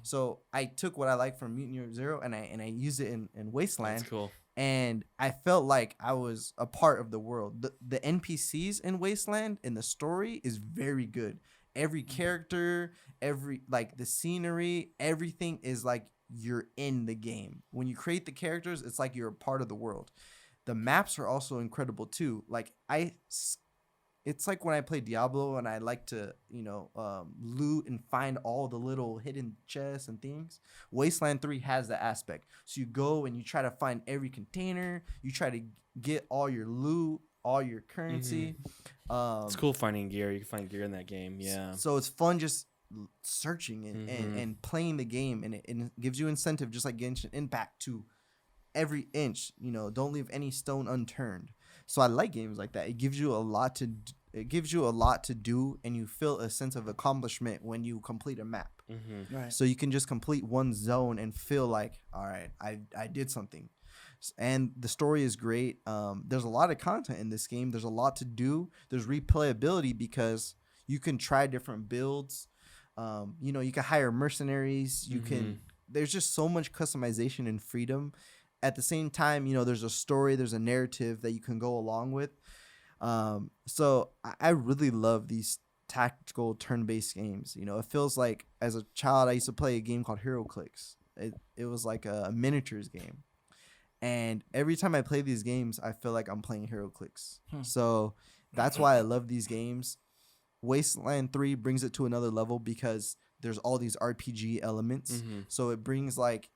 So I took what I liked from Mutant Year Zero and I used it in Wasteland. That's cool. And I felt like I was a part of the world. The NPCs in Wasteland and the story is very good. Every character, the scenery, everything is like you're in the game. When you create the characters, it's like you're a part of the world. The maps are also incredible too. It's like when I play Diablo and I like to, loot and find all the little hidden chests and things. Wasteland 3 has that aspect. So you go and you try to find every container. You try to get all your loot, all your currency. It's cool finding gear. You can find gear in that game. Yeah. So it's fun just searching and playing the game. And it gives you incentive, just like Genshin Impact, to every inch. Don't leave any stone unturned. So I like games like that. It gives you a lot to do, and you feel a sense of accomplishment when you complete a map. Right. So you can just complete one zone and feel like, all right, I did something. And the story is great. There's a lot of content in this game. There's a lot to do. There's replayability because you can try different builds. You can hire mercenaries. You can. There's just so much customization and freedom. At the same time, there's a story, there's a narrative that you can go along with. So I really love these tactical turn-based games. It feels like, as a child, I used to play a game called HeroClix. It was like a miniatures game. And every time I play these games, I feel like I'm playing HeroClix. So that's why I love these games. Wasteland 3 brings it to another level because there's all these RPG elements. Mhm. So it brings like,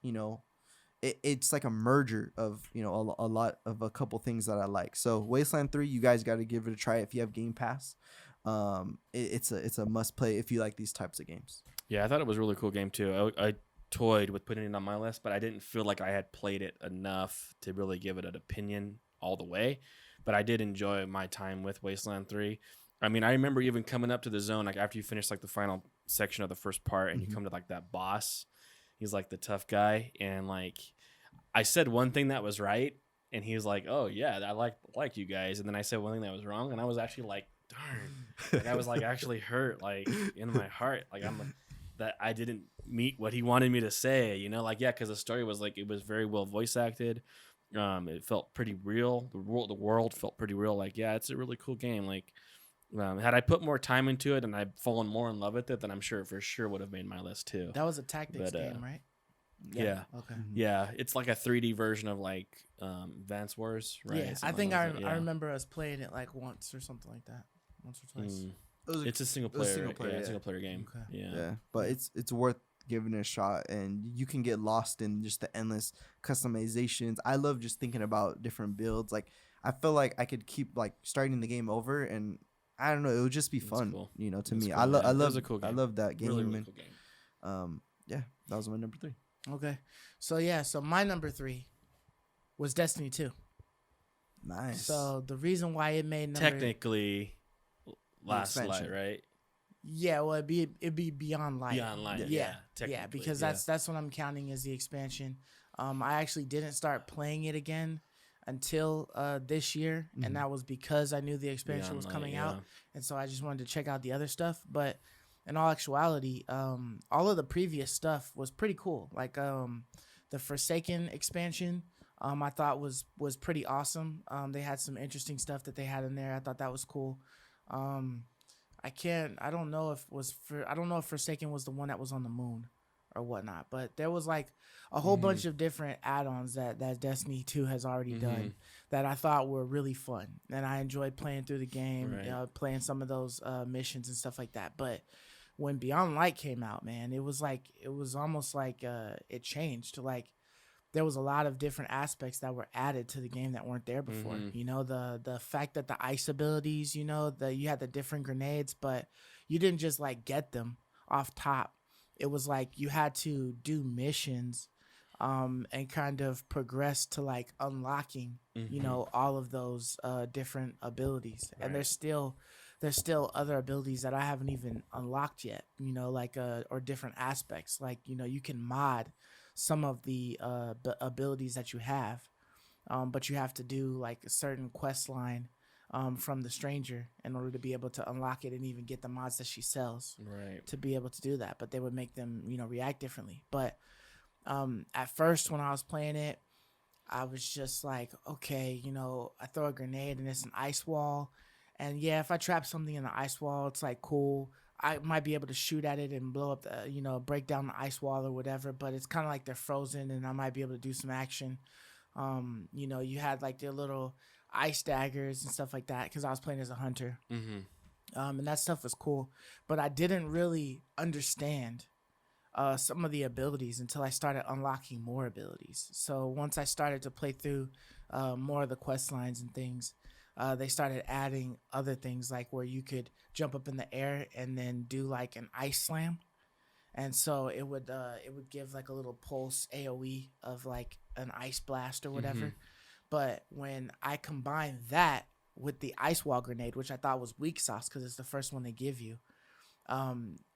it's like a merger of, a lot of a couple things that I like. So Wasteland 3, you guys got to give it a try if you have Game Pass. It's a must play if you like these types of games. Yeah, I thought it was a really cool game too. I toyed with putting it on my list, but I didn't feel like I had played it enough to really give it an opinion all the way. But I did enjoy my time with Wasteland 3. I mean, I remember even coming up to the zone, like after you finish like the final section of the first part and you come to like that boss. He's like the tough guy. And like I said one thing that was right. And he was like, oh yeah, I like you guys. And then I said one thing that was wrong. And I was actually like, darn. Like I was like actually hurt, like in my heart. Like that I didn't meet what he wanted me to say, like, yeah, because the story was like, it was very well voice acted. It felt pretty real. The world felt pretty real. Like, yeah, it's a really cool game. Like, had I put more time into it and I'd fallen more in love with it, then I'm sure for sure would have made my list too. That was a tactics game, right? Yeah. Okay. Yeah, it's like a 3D version of like Advance Wars, right? Yeah, I think I remember us playing it like once or something like that, once or twice. It's a single player, single player game. Okay. Yeah, but it's worth giving it a shot, and you can get lost in just the endless customizations. I love just thinking about different builds. Like I feel like I could keep like starting the game over, and I don't know, it would just be fun, cool. To That's me. cool, I yeah. love a cool game. I love that game. Really, really cool game. Yeah, that was my number 3. Okay, so my number 3 was Destiny 2. Nice. So the reason why it made number Technically, last light, right? Yeah, well, it'd be Beyond Light. Beyond Light, yeah, because that's what I'm counting as the expansion. I actually didn't start playing it again until this year, and that was because I knew the expansion Beyond was Light, coming out, and so I just wanted to check out the other stuff. But in all actuality, all of the previous stuff was pretty cool. Like the Forsaken expansion, I thought was pretty awesome. They had some interesting stuff that they had in there. I thought that was cool. I don't know if Forsaken was the one that was on the moon or whatnot, but there was like a whole bunch of different add-ons that Destiny 2 has already done that I thought were really fun, and I enjoyed playing through the game, playing some of those missions and stuff like that. But when Beyond Light came out, man, it was almost like it changed. Like there was a lot of different aspects that were added to the game that weren't there before. The fact that the ice abilities, you had the different grenades, but you didn't just like get them off top. It was like you had to do missions and kind of progress to like unlocking, all of those different abilities. Right. And there's still other abilities that I haven't even unlocked yet, or different aspects. Like, you can mod some of the abilities that you have, but you have to do like a certain quest line from the stranger in order to be able to unlock it and even get the mods that she sells to be able to do that. But they would make them, react differently. But at first when I was playing it, I was just like, okay, I throw a grenade and it's an ice wall. And yeah, if I trap something in the ice wall, it's like cool. I might be able to shoot at it and blow up the, break down the ice wall or whatever, but it's kind of like they're frozen and I might be able to do some action. You had like their little ice daggers and stuff like that because I was playing as a hunter. And that stuff was cool, but I didn't really understand some of the abilities until I started unlocking more abilities. So once I started to play through more of the quest lines and things, they started adding other things like where you could jump up in the air and then do like an ice slam. And so it would give like a little pulse AoE of like an ice blast or whatever. But when I combined that with the ice wall grenade, which I thought was weak sauce because it's the first one they give you,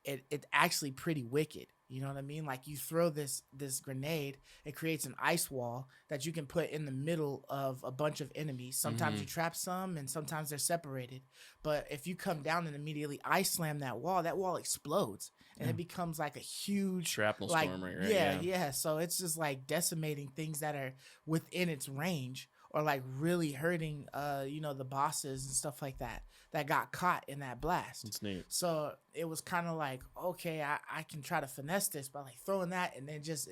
it's actually pretty wicked. You know what I mean? Like you throw this grenade, it creates an ice wall that you can put in the middle of a bunch of enemies. Sometimes you trap some and sometimes they're separated. But if you come down and immediately ice slam that wall explodes and it becomes like a huge shrapnel storm, right? Yeah. So it's just like decimating things that are within its range or like really hurting the bosses and stuff like that got caught in that blast. It's neat. So it was kind of like, okay, I can try to finesse this by like throwing that and then just,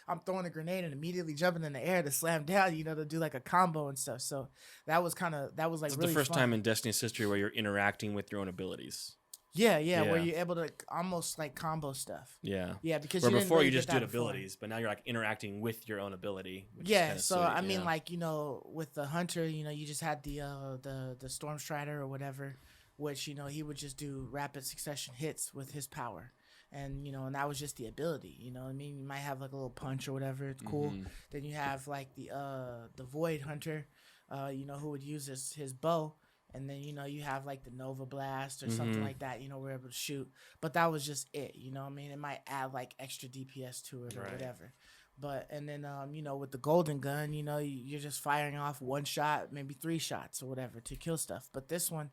I'm throwing a grenade and immediately jumping in the air to slam down, to do like a combo and stuff. So that was like it's really the first fun. time in Destiny's history where you're interacting with your own abilities. where Yeah. you're able to almost like combo stuff. Yeah. Yeah, because Where you didn't before really you get just that did before. abilities, but now you're like interacting with your own ability. Which is Yeah, kinda so sweet, I mean, yeah. like, you know, with the hunter, you know, you just had the storm strider or whatever, which, you know, he would just do rapid succession hits with his power, and you know, and that was just the ability. You know what I mean? You might have like a little punch or whatever. It's cool. Mhm. Then you have like the void hunter, you know, who would use his bow. And then, you know, you have like the Nova Blast or something Mhm. like that, you know, we're able to shoot. But that was just it, you know what I mean? It might add like extra DPS to it or Right. whatever. But, and then, you know, with the golden gun, you know, you're just firing off one shot, maybe 3 shots or whatever to kill stuff. But this one,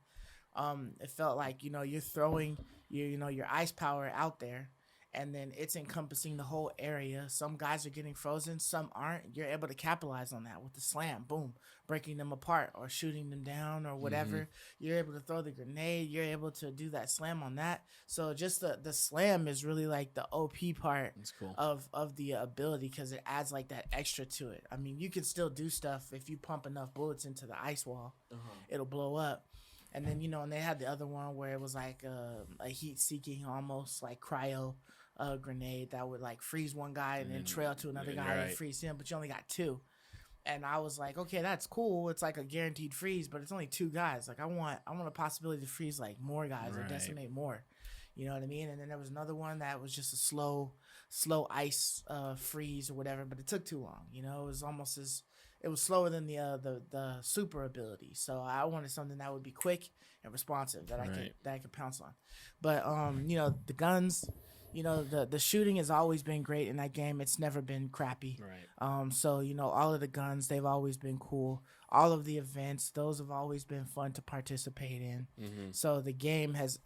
it felt like, you know, you're throwing you know, your ice power out there, and then it's encompassing the whole area. Some guys are getting frozen, some aren't. You're able to capitalize on that with the slam, boom, breaking them apart or shooting them down or whatever. You're able to throw the grenade. You're able to do that slam on that. So just the slam is really like the OP part That's cool. of the ability, because it adds like that extra to it. I mean, you can still do stuff if you pump enough bullets into the ice wall, it'll blow up. And then, you know, and they had the other one where it was like a heat-seeking, almost like cryo grenade that would like freeze one guy and then trail to another guy and right. freeze him, but you only got 2. And I was like, okay, that's cool. It's like a guaranteed freeze, but it's only 2 guys. Like I want a possibility to freeze like more guys or Right. decimate more. You know what I mean? And then there was another one that was just a slow ice freeze or whatever, but it took too long. You know, it was slower than the super ability. So I wanted something that would be quick and responsive that Right. I could pounce on. But you know, the guns, you know, the shooting has always been great in that game. It's never been crappy. Right. So, you know, all of the guns, they've always been cool. All of the events, those have always been fun to participate in. So the game has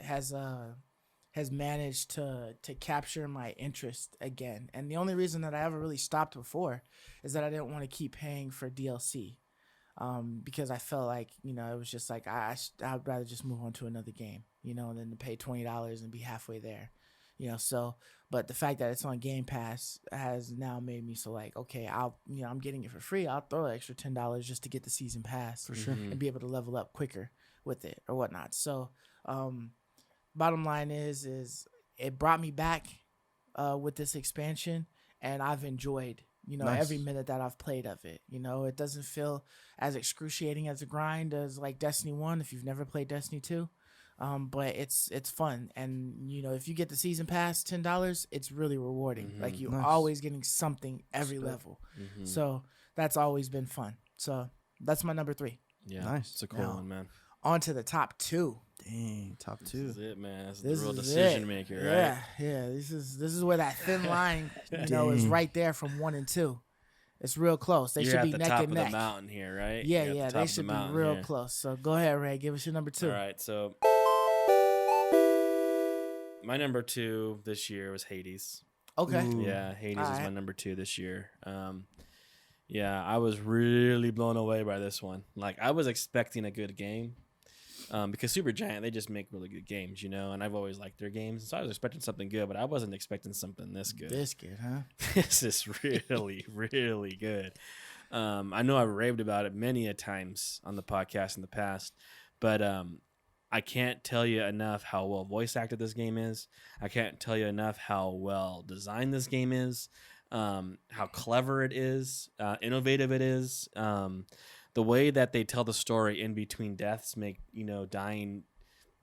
managed to capture my interest again. And the only reason that I ever really stopped before is that I didn't want to keep paying for DLC. Because I felt like, you know, it was just like I'd rather just move on to another game, you know, than to pay $20 and be halfway there, you know. So, but the fact that it's on Game Pass has now made me so like, okay, I'm getting it for free. I'll throw an extra $10 just to get the season pass For sure. and be able to level up quicker with it or whatnot. So, bottom line is it brought me back with this expansion, and I've enjoyed, you know, Nice. every minute that I've played of it. You know, it doesn't feel as excruciating as a grind as like Destiny 1 if you've never played Destiny 2. But it's fun, and you know, if you get the season pass, $10, it's really rewarding. Like you're Nice. always getting something every good. level. So that's always been fun. So that's my number 3. Yeah. Nice. It's a cool Now, one, man. On to the top 2. Dang, top This 2. is it, man. This is This the real is decision it. maker, Yeah, right? yeah. This is where that thin line, you know, is Dang. right there from 1 and 2. It's real close. They You're should at be the neck top and of neck. the mountain here, right? Yeah, You're at the yeah. top They of the should be mountain real here. close. So go ahead, Ray. Give us your number 2. All right, so my number 2 this year was Hades. Okay. Ooh. Yeah, Hades is my Alright. number 2 this year. Yeah, I was really blown away by this one. Like, I was expecting a good game, because Supergiant, they just make really good games, you know, and I've always liked their games, so I was expecting something good, but I wasn't expecting something this good. This good, huh? This is really, really good. I know I've raved about it many a times on the podcast in the past, but I can't tell you enough how well voice acted this game is. I can't tell you enough how well designed this game is, how clever it is, innovative it is. The way that they tell the story in between deaths make, you know, dying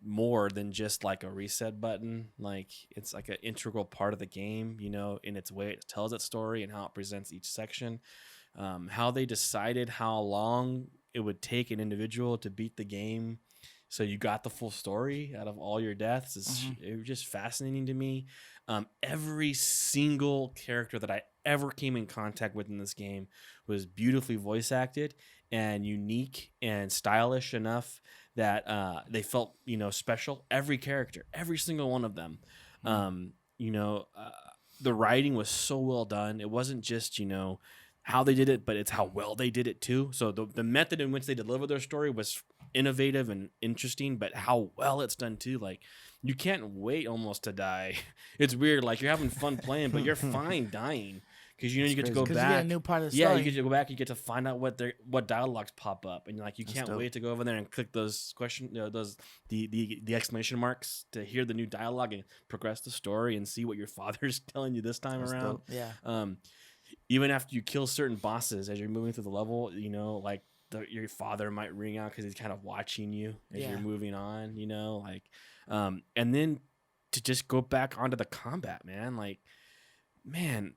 more than just like a reset button. Like, it's like an integral part of the game, you know, in its way it tells its story and how it presents each section. How they decided how long it would take an individual to beat the game so you got the full story out of all your deaths is it was just fascinating to me. Every single character that I ever came in contact with in this game was beautifully voice acted and unique and stylish enough that they felt, you know, special. Every character, every single one of them. You know, the writing was so well done. It wasn't just, you know, how they did it, but it's how well they did it too. So the method in which they deliver their story was innovative and interesting, but how well it's done too. Like, you can't wait almost to die. It's weird. Like, you're having fun playing, but you're fine dying because you That's get to crazy. go 'Cause you get a back. new part of the Yeah, story. you get to go back. You get to find out what dialogues pop up, and like you That's can't dope. wait to go over there and click those those the exclamation marks to hear the new dialogue and progress the story and see what your father's telling you this time That's around. dope. Yeah. Even after you kill certain bosses as you're moving through the level, like your father might ring out because he's kind of watching you as Yeah. you're moving on. And then to just go back onto the combat, man, like. Man,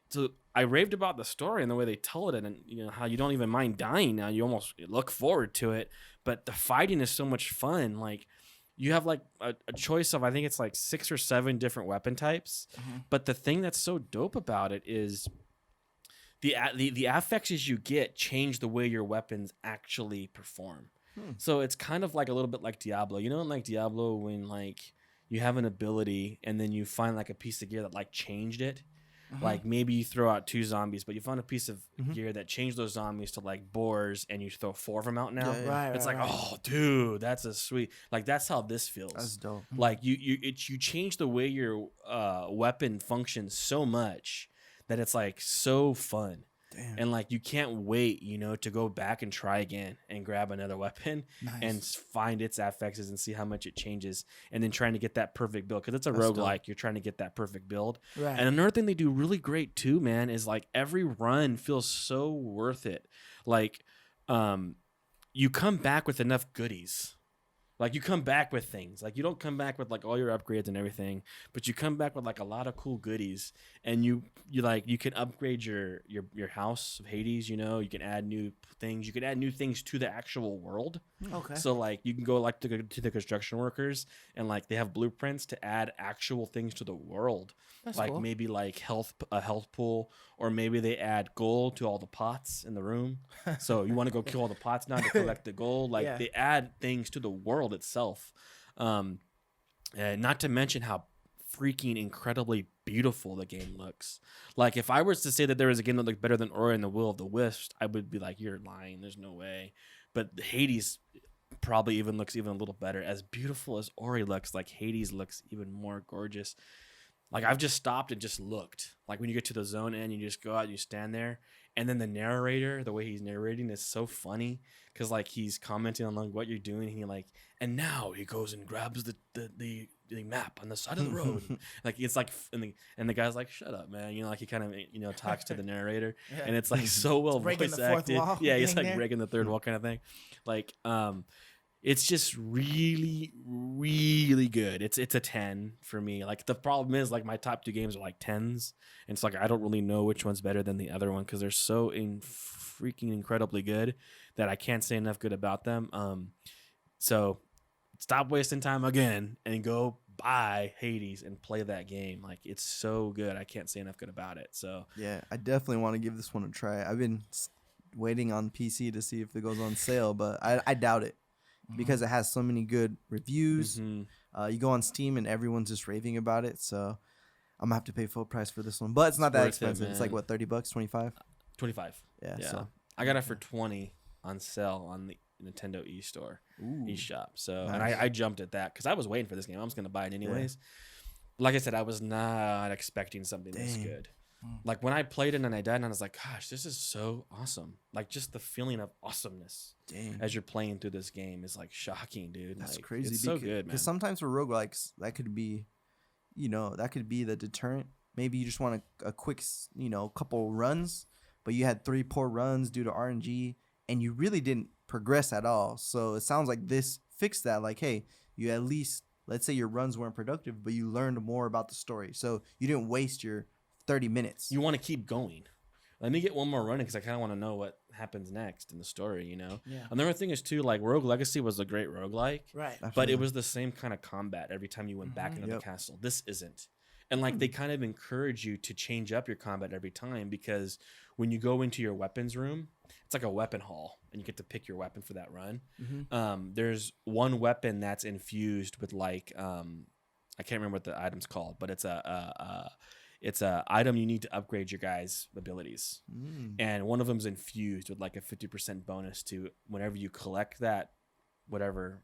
so I raved about the story and the way they told it, and how you don't even mind dying now. You almost look forward to it, but the fighting is so much fun. Like you have like a choice of, I think it's like 6 or 7 different weapon types. But the thing that's so dope about it is the affixes you get change the way your weapons actually perform. So it's kind of like a little bit like Diablo. In like Diablo when like you have an ability and then you find like a piece of gear that like changed it. Like maybe you throw out 2 zombies, but you found a piece of gear that changed those zombies to like boars, and you throw 4 of them out now. Yeah, yeah. Right. It's right, like, right. oh, dude, that's a sweet. Like that's how this feels. That's dope. Like you change the way your weapon functions so much that it's like so fun. Damn. And like you can't wait, to go back and try again and grab another weapon Nice. and find its affixes and see how much it changes, and then trying to get that perfect build, because it's a That's dope. roguelike. You're trying to get that perfect build. Right. And another thing they do really great too, man, is like every run feels so worth it. Like you come back with enough goodies. Like you come back with things. Like you don't come back with like all your upgrades and everything, but you come back with like a lot of cool goodies, and you can upgrade your house of Hades. You can add new things. You can add new things to the actual world. Okay. So like you can go like to the construction workers, and like they have blueprints to add actual things to the world. That's like cool. maybe like a health pool, or maybe they add gold to all the pots in the room. So you want to go kill all the pots now to collect the gold. Like Yeah. they add things to the world itself. And not to mention how freaking incredibly beautiful the game looks. Like if I was to say that there was a game that looked better than Ori and the Will of the Wisps, I would be like, you're lying. There's no way. But Hades probably even looks even a little better. As beautiful as Ori looks, like Hades looks even more gorgeous. Like I've just stopped and just looked. Like when you get to the zone end, you just go out, you stand there, and then the narrator, the way he's narrating is so funny, because like he's commenting on like what you're doing. And he like, and now he goes and grabs the map on the side of the road. Like it's like, and the guy's like, shut up, man. Like he kind of talks to the narrator, Yeah. and it's like so well breaking voice the fourth acted. wall Yeah, he's thing like there. breaking the third wall kind of thing. Like it's just really, really good. It's a 10 for me. Like the problem is like my top 2 games are like 10s, and it's like I don't really know which one's better than the other one, because they're so freaking incredibly good that I can't say enough good about them. So stop wasting time again and go buy Hades and play that game. Like it's so good. I can't say enough good about it. So Yeah, I definitely want to give this one a try. I've been waiting on PC to see if it goes on sale, but I doubt it, because it has so many good reviews. You go on Steam and everyone's just raving about it, so I'm gonna have to pay full price for this one. But it's not that worth it, expensive. It's like man. what, $30, 25? 25. Yeah. Yeah. So I got it for 20 on sale on the Nintendo eStore. ooh, eShop. So and Nice. I jumped at that because I was waiting for this game. I was gonna buy it anyways. Like I said, I was not expecting something this Dang. good. Like when I played it and I died, and I was like, gosh, this is so awesome. Like just the feeling of awesomeness dang, as you're playing through this game is like shocking, dude. that's Like, crazy. It's so good, man. Because sometimes for roguelikes, that could be, that could be the deterrent. Maybe you just want a quick, couple runs, but you had 3 poor runs due to RNG, and you really didn't progress at all. So it sounds like this fixed that. Like, hey, you at least, let's say your runs weren't productive, but you learned more about the story. So you didn't waste your 30 minutes. You want to keep going. Let me get one more run because I kind of want to know what happens next in the story, Yeah. Another thing is too, like Rogue Legacy was a great roguelike, Right. but Absolutely. it was the same kind of combat every time you went back into Yep. the castle. This isn't. And like they kind of encourage you to change up your combat every time, because when you go into your weapons room, it's like a weapon hall, and you get to pick your weapon for that run. There's one weapon that's infused with like I can't remember what the item's called, but it's a item you need to upgrade your guys' abilities. And one of them's infused with like a 50% bonus to whenever you collect that whatever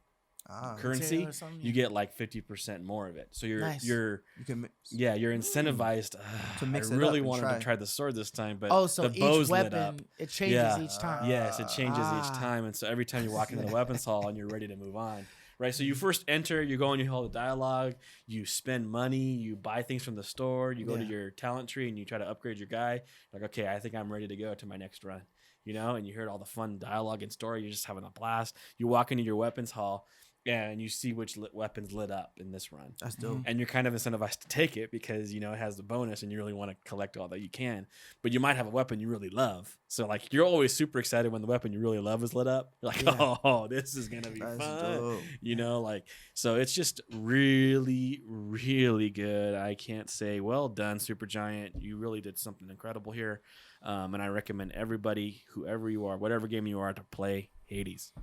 currency, or something, you get like 50% more of it. So you're Nice. you're You can mix. you're incentivized. To mix I it really up and wanted try. to try the sword this time, but Oh, so the each bow's lit up. weapon it changes Yeah. each time. Yes, it changes each Ah. time, and so every time you walk into the weapons hall and you're ready to move on, right? So you first enter, you go and you hold the dialogue, you spend money, you buy things from the store, you go to Yeah. your talent tree and you try to upgrade your guy. Like, okay, I think I'm ready to go to my next run, and you heard all the fun dialogue and story. You're just having a blast. You walk into your weapons hall and you see which weapons lit up in this run. That's dope. And you're kind of incentivized to take it because it has the bonus and you really want to collect all that you can. But you might have a weapon you really love, so like you're always super excited when the weapon you really love is lit up. You're like, Yeah. oh, this is gonna be That's fun. dope. Like, so it's just really, really good. I can't say well done, Supergiant. You really did something incredible here, and I recommend everybody, whoever you are, whatever game you are, to play Hades.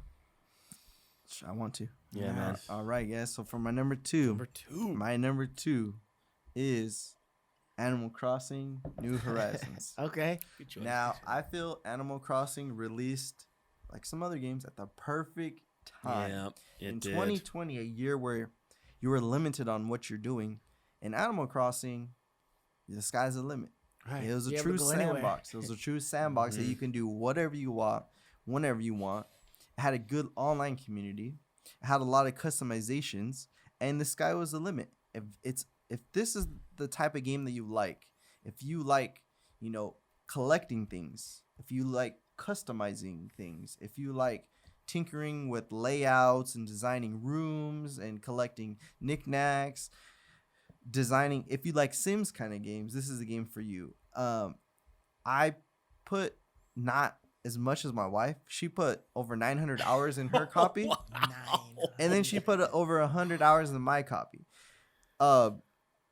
I want to. Yeah, man. All right, guys. So for my number two, my number two is Animal Crossing New Horizons. Okay. Good choice. Now, I feel Animal Crossing released, like some other games, at the perfect time. Yeah, In it did. 2020, a year where you were limited on what you're doing, in Animal Crossing, the sky's the limit. Right. It was a You're able true to go anywhere. sandbox. It was a true sandbox that you can do whatever you want, whenever you want. It had a good online community. It had a lot of customizations, and the sky was the limit. If this is the type of game that you like, if you like, collecting things, if you like customizing things, if you like tinkering with layouts and designing rooms and collecting knickknacks, if you like Sims kind of games, this is a game for you. I put not as much as my wife. She put over 900 hours in her copy, and then she put over 100 hours in my copy.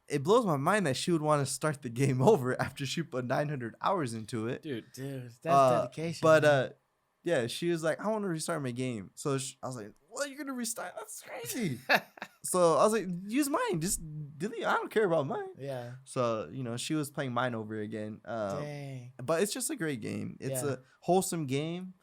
It blows my mind that she would want to start the game over after she put 900 hours into it. Dude, that's dedication. But man. yeah, she was like, I want to restart my game. So I was like, well, you're gonna restart? That's crazy. So I was like, use mine. Just delete. I don't care about mine. Yeah. So she was playing mine over again. Dang. But it's just a great game. It's Yeah. a wholesome game.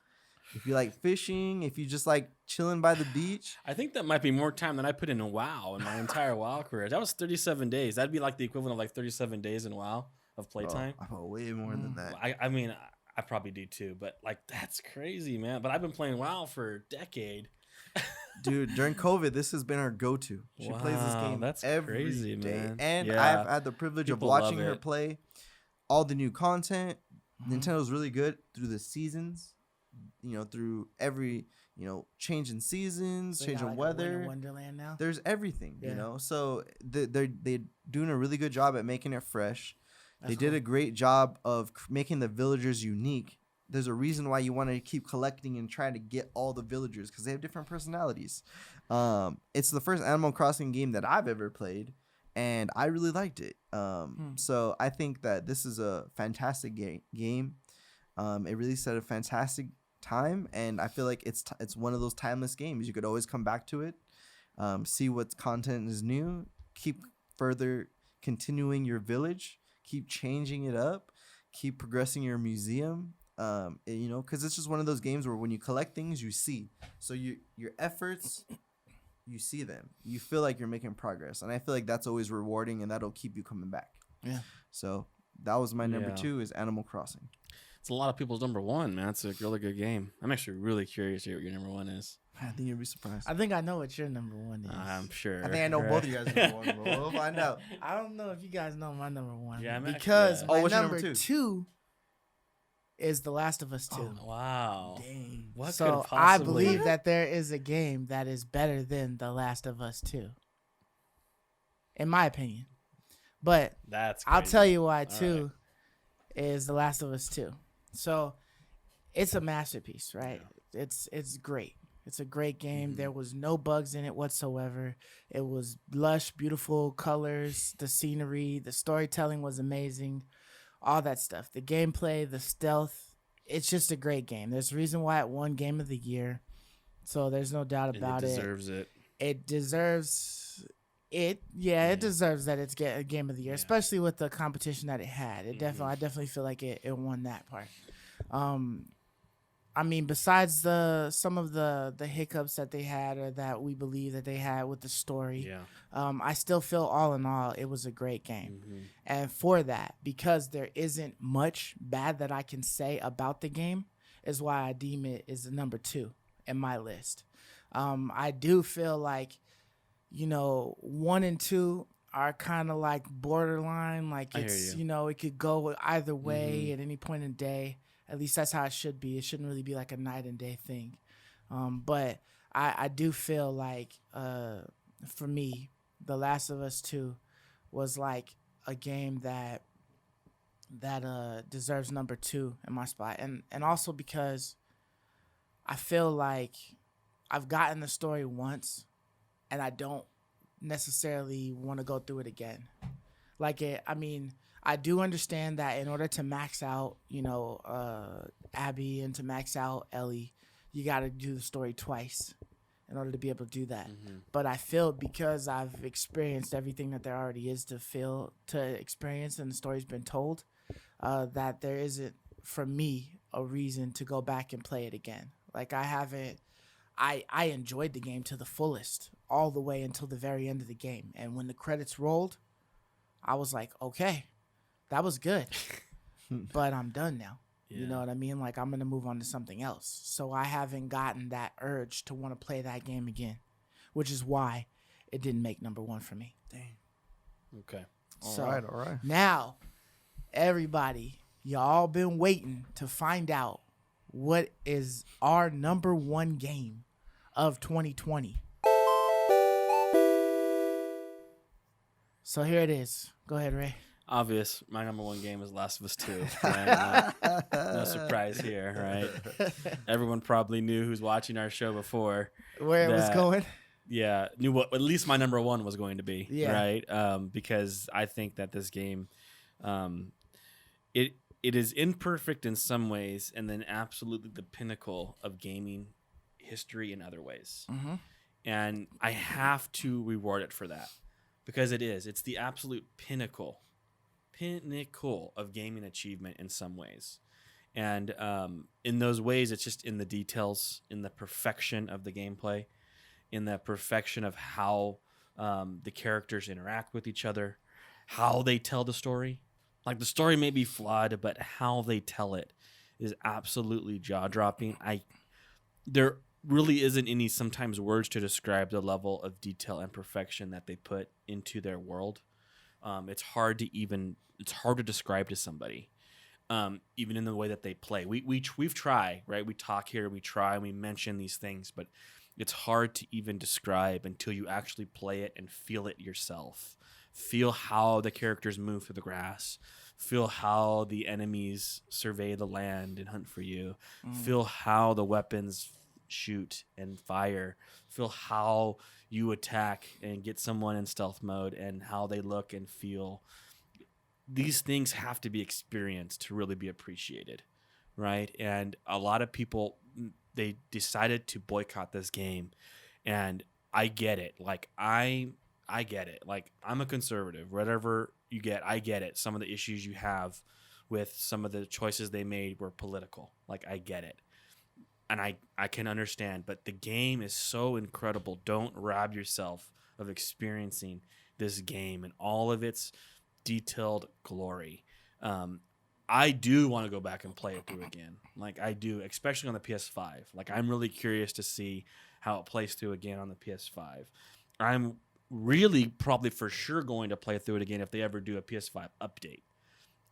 If you like fishing, if you just like chilling by the beach. I think that might be more time than I put in a WoW in my entire WoW career. That was 37 days. That'd be like the equivalent of like 37 days in WoW of playtime. I put way more than that. I mean, I probably do too, but like that's crazy, man. But I've been playing WoW for a decade. Dude, during COVID, this has been our go-to. She plays this Wow, game that's every crazy, day. man. And Yeah. I've had the privilege of People watching love her it. play all the new content. Mhm. Nintendo's really good through the seasons, through every, change in seasons, So change got in like a Winter weather. Wonderland now. There's everything, Yeah. So they're doing a really good job at making it fresh. That's They did cool. a great job of making the villagers unique. There's a reason why you want to keep collecting and trying to get all the villagers because they have different personalities. It's the first Animal Crossing game that I've ever played, and I really liked it. So I think that this is a fantastic game. It really set a fantastic time, and I feel like it's one of those timeless games. You could always come back to it, see what content is new, keep further continuing your village, keep changing it up, keep progressing your museum. Because it's just one of those games where when you collect things, you see. So your efforts, you see them. You feel like you're making progress, and I feel like that's always rewarding, and that'll keep you coming back. Yeah. So that was my number Yeah. 2 is Animal Crossing. It's a lot of people's number one, man. It's a really good game. I'm actually really curious to hear what your number one is. I think you'll be surprised. I think I know what your number one is. I'm sure. I think I know both of you guys' number one, but we'll find out. I don't know if you guys know my number one. Yeah, I'm actually- because yeah. my what's your number number two is The Last of Us 2. Wow. Dang. What So could I possibly... believe that there is a game that is better than The Last of Us 2. In my opinion. But That's I'll crazy. tell you why All 2 is The Last of Us 2. So it's a masterpiece, right? It's great. It's a great game. There was no bugs in it whatsoever. It was lush, beautiful colors, the scenery, the storytelling was amazing, all that stuff. The gameplay, the stealth, it's just a great game. There's a reason why it won Game of the Year. So there's no doubt And about it it. deserves it. It deserves it. Yeah, it deserves that it's a Game of the Year, especially with the competition that it had. I definitely feel like it won that part. I mean, besides some of the hiccups that they had or that we believe that they had with the story, Yeah. I still feel all in all it was a great game. Mm-hmm. And for that, because there isn't much bad that I can say about the game, is why I deem it is the number 2 in my list. I do feel like, 1 and 2 are kind of like borderline. Like I hear it's, you. it could go either way Mhm. at any point in day. At least that's how it should be. It shouldn't really be like a night and day thing. But I do feel like, for me, The Last of Us 2 was like a game that deserves number 2 in my spot. And also because I feel like I've gotten the story once and I don't necessarily want to go through it again. I mean, I do understand that in order to max out, Abby and to max out Ellie, you got to do the story twice in order to be able to do that. Mm-hmm. But I feel because I've experienced everything that there already is to experience and the story's been told, that there isn't, for me, a reason to go back and play it again. Like I enjoyed the game to the fullest all the way until the very end of the game. And when the credits rolled, I was like, okay, that was good, but I'm done now. Yeah. You know what I mean? Like, I'm going to move on to something else. So I haven't gotten that urge to want to play that game again, which is why it didn't make number 1 for me. Dang. Okay. So All right. now, everybody, y'all been waiting to find out what is our number 1 game of 2020. So here it is. Go ahead, Ray. Obvious. My number 1 game is Last of Us 2. Right? No surprise here, right? Everyone probably knew who's watching our show before. Where it was going. Yeah, knew what at least my number 1 was going to be. Yeah. Right. Because I think that this game, it is imperfect in some ways, and then absolutely the pinnacle of gaming history in other ways. Mm-hmm. And I have to reward it for that because it is. It's the absolute pinnacle of gaming achievement in some ways. And in those ways, it's just in the details, in the perfection of the gameplay, in the perfection of how the characters interact with each other, how they tell the story. Like, the story may be flawed, but how they tell it is absolutely jaw-dropping. There really isn't any sometimes words to describe the level of detail and perfection that they put into their world. It's hard to describe to somebody, even in the way that they play. We've tried, right? We talk here, we try, and we mention these things, but it's hard to even describe until you actually play it and feel it yourself. Feel how the characters move through the grass. Feel how the enemies survey the land and hunt for you. Feel how the weapons shoot and fire. Feel how you attack and get someone in stealth mode and how they look and feel. These things have to be experienced to really be appreciated, right? And a lot of people, they decided to boycott this game, and I get it. Like, I get it. Like, I'm a conservative. Whatever you get, I get it. Some of the issues you have with some of the choices they made were political. Like, I get it. And I can understand. But the game is so incredible. Don't rob yourself of experiencing this game and all of its detailed glory. I do want to go back and play it through again. Like, I do, especially on the PS5. Like, I'm really curious to see how it plays through again on the PS5. I'm really probably for sure going to play through it again if they ever do a PS5 update.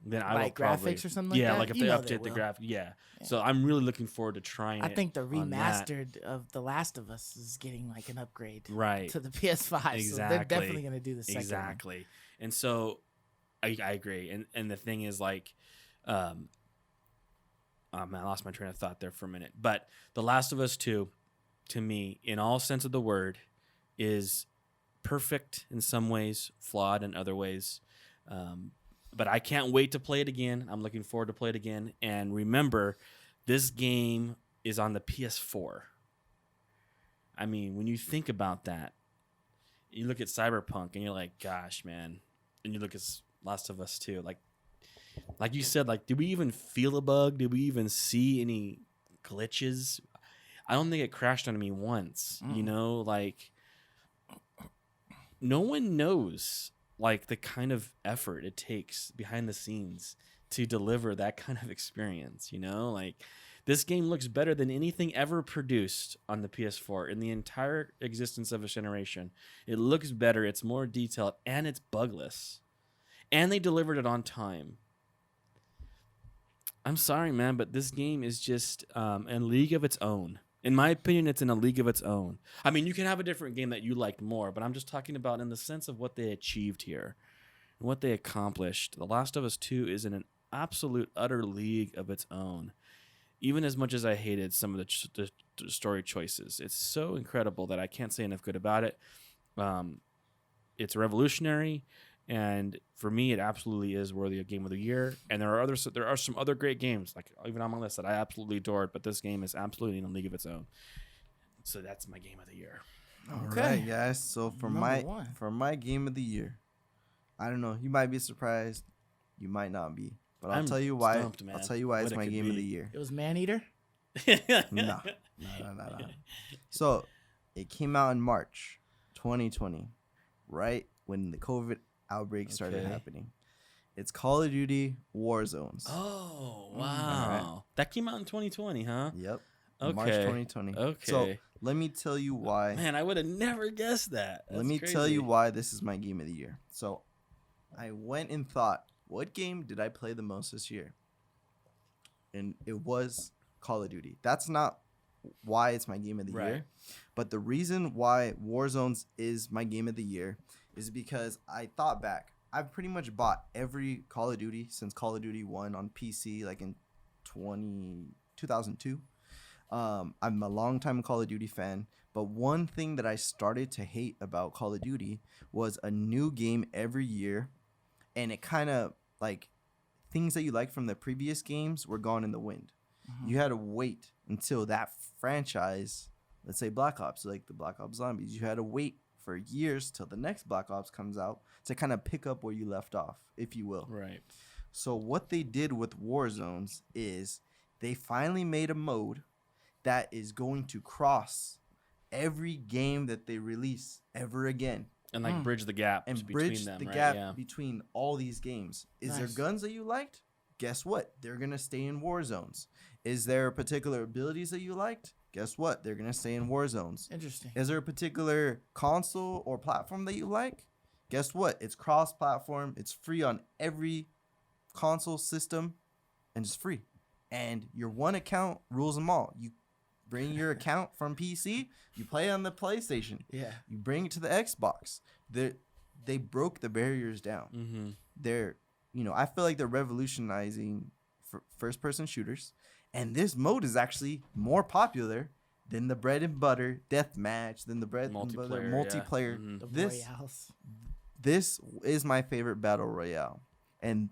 Then I will probably, graphics or something like that? Yeah, like if You they know update the will. graphic, yeah. Yeah. So I'm really looking forward to trying I it. think the on that. remastered of The Last of Us is getting like an upgrade Right. to the PS5. Exactly. So they're definitely going to do the second one. Exactly. And so I agree. And the thing is, like, I lost my train of thought there for a minute. But The Last of Us 2, to me, in all sense of the word, is perfect in some ways, flawed in other ways. But I can't wait to play it again. I'm looking forward to play it again. And remember, this game is on the PS4. I mean, when you think about that, you look at Cyberpunk and you're like, gosh, man. And you look at Last of Us 2. Like you said, like, did we even feel a bug? Did we even see any glitches. I don't think it crashed on me once. You know, like no one knows like the kind of effort it takes behind the scenes to deliver that kind of experience. You know, like this game looks better than anything ever produced on the PS4 in the entire existence of a generation. It looks better. It's more detailed and it's bugless, and they delivered it on time. I'm sorry, man, but this game is just in a league of its own. In my opinion, it's in a league of its own. I mean, you can have a different game that you liked more, but I'm just talking about in the sense of what they achieved here and what they accomplished. The Last of Us 2 is in an absolute, utter league of its own. Even as much as I hated some of the story choices, it's so incredible that I can't say enough good about it. It's revolutionary. And for me, it absolutely is worthy of Game of the Year. And there are some other great games, like even on my list, that I absolutely adored. But this game is absolutely in a league of its own. So that's my Game of the Year. All right, guys. So for my Game of the Year, I don't know. You might be surprised. You might not be. But I'll tell you why. Stumped, man. I'll tell you why What it's my it could Game of be. the Year. It was Maneater. No. So it came out in March 2020, right when the COVID outbreak started happening. It's Call of Duty Warzones. Oh, wow. Right. That came out in 2020, huh? Yep. Okay. March 2020. Okay. So let me tell you why. Man, I would have never guessed that. Let me tell you why this is my Game of the Year. So I went and thought, what game did I play the most this year? And it was Call of Duty. That's not why it's my Game of the Year. But the reason why Warzones is my Game of the Year is because I thought back. I've pretty much bought every Call of Duty since Call of Duty 1 on PC, like in 2002. I'm a longtime Call of Duty fan. But one thing that I started to hate about Call of Duty was a new game every year. And it kind of, like, things that you like from the previous games were gone in the wind. Mm-hmm. You had to wait until that franchise, let's say Black Ops, like the Black Ops Zombies, you had to wait for years till the next Black Ops comes out to kind of pick up where you left off, if you will. Right. So what they did with Warzones is they finally made a mode that is going to cross every game that they release ever again. And like bridge the gap and between bridge them, the right? gap between all these games. Is there Nice. guns that you liked? Guess what? They're gonna stay in war zones. Is there particular abilities that you liked? Guess what? They're gonna stay in war zones. Interesting. Is there a particular console or platform that you like? Guess what? It's cross-platform. It's free on every console system, and it's free. And your one account rules them all. You bring your account from PC, you play on the PlayStation. Yeah. You bring it to the Xbox. They broke the barriers down. Mm-hmm. I feel like they're revolutionizing first-person shooters, and this mode is actually more popular than the bread and butter deathmatch, than the bread and butter multiplayer. Yeah. Mm-hmm. The Royales. This is my favorite battle royale, and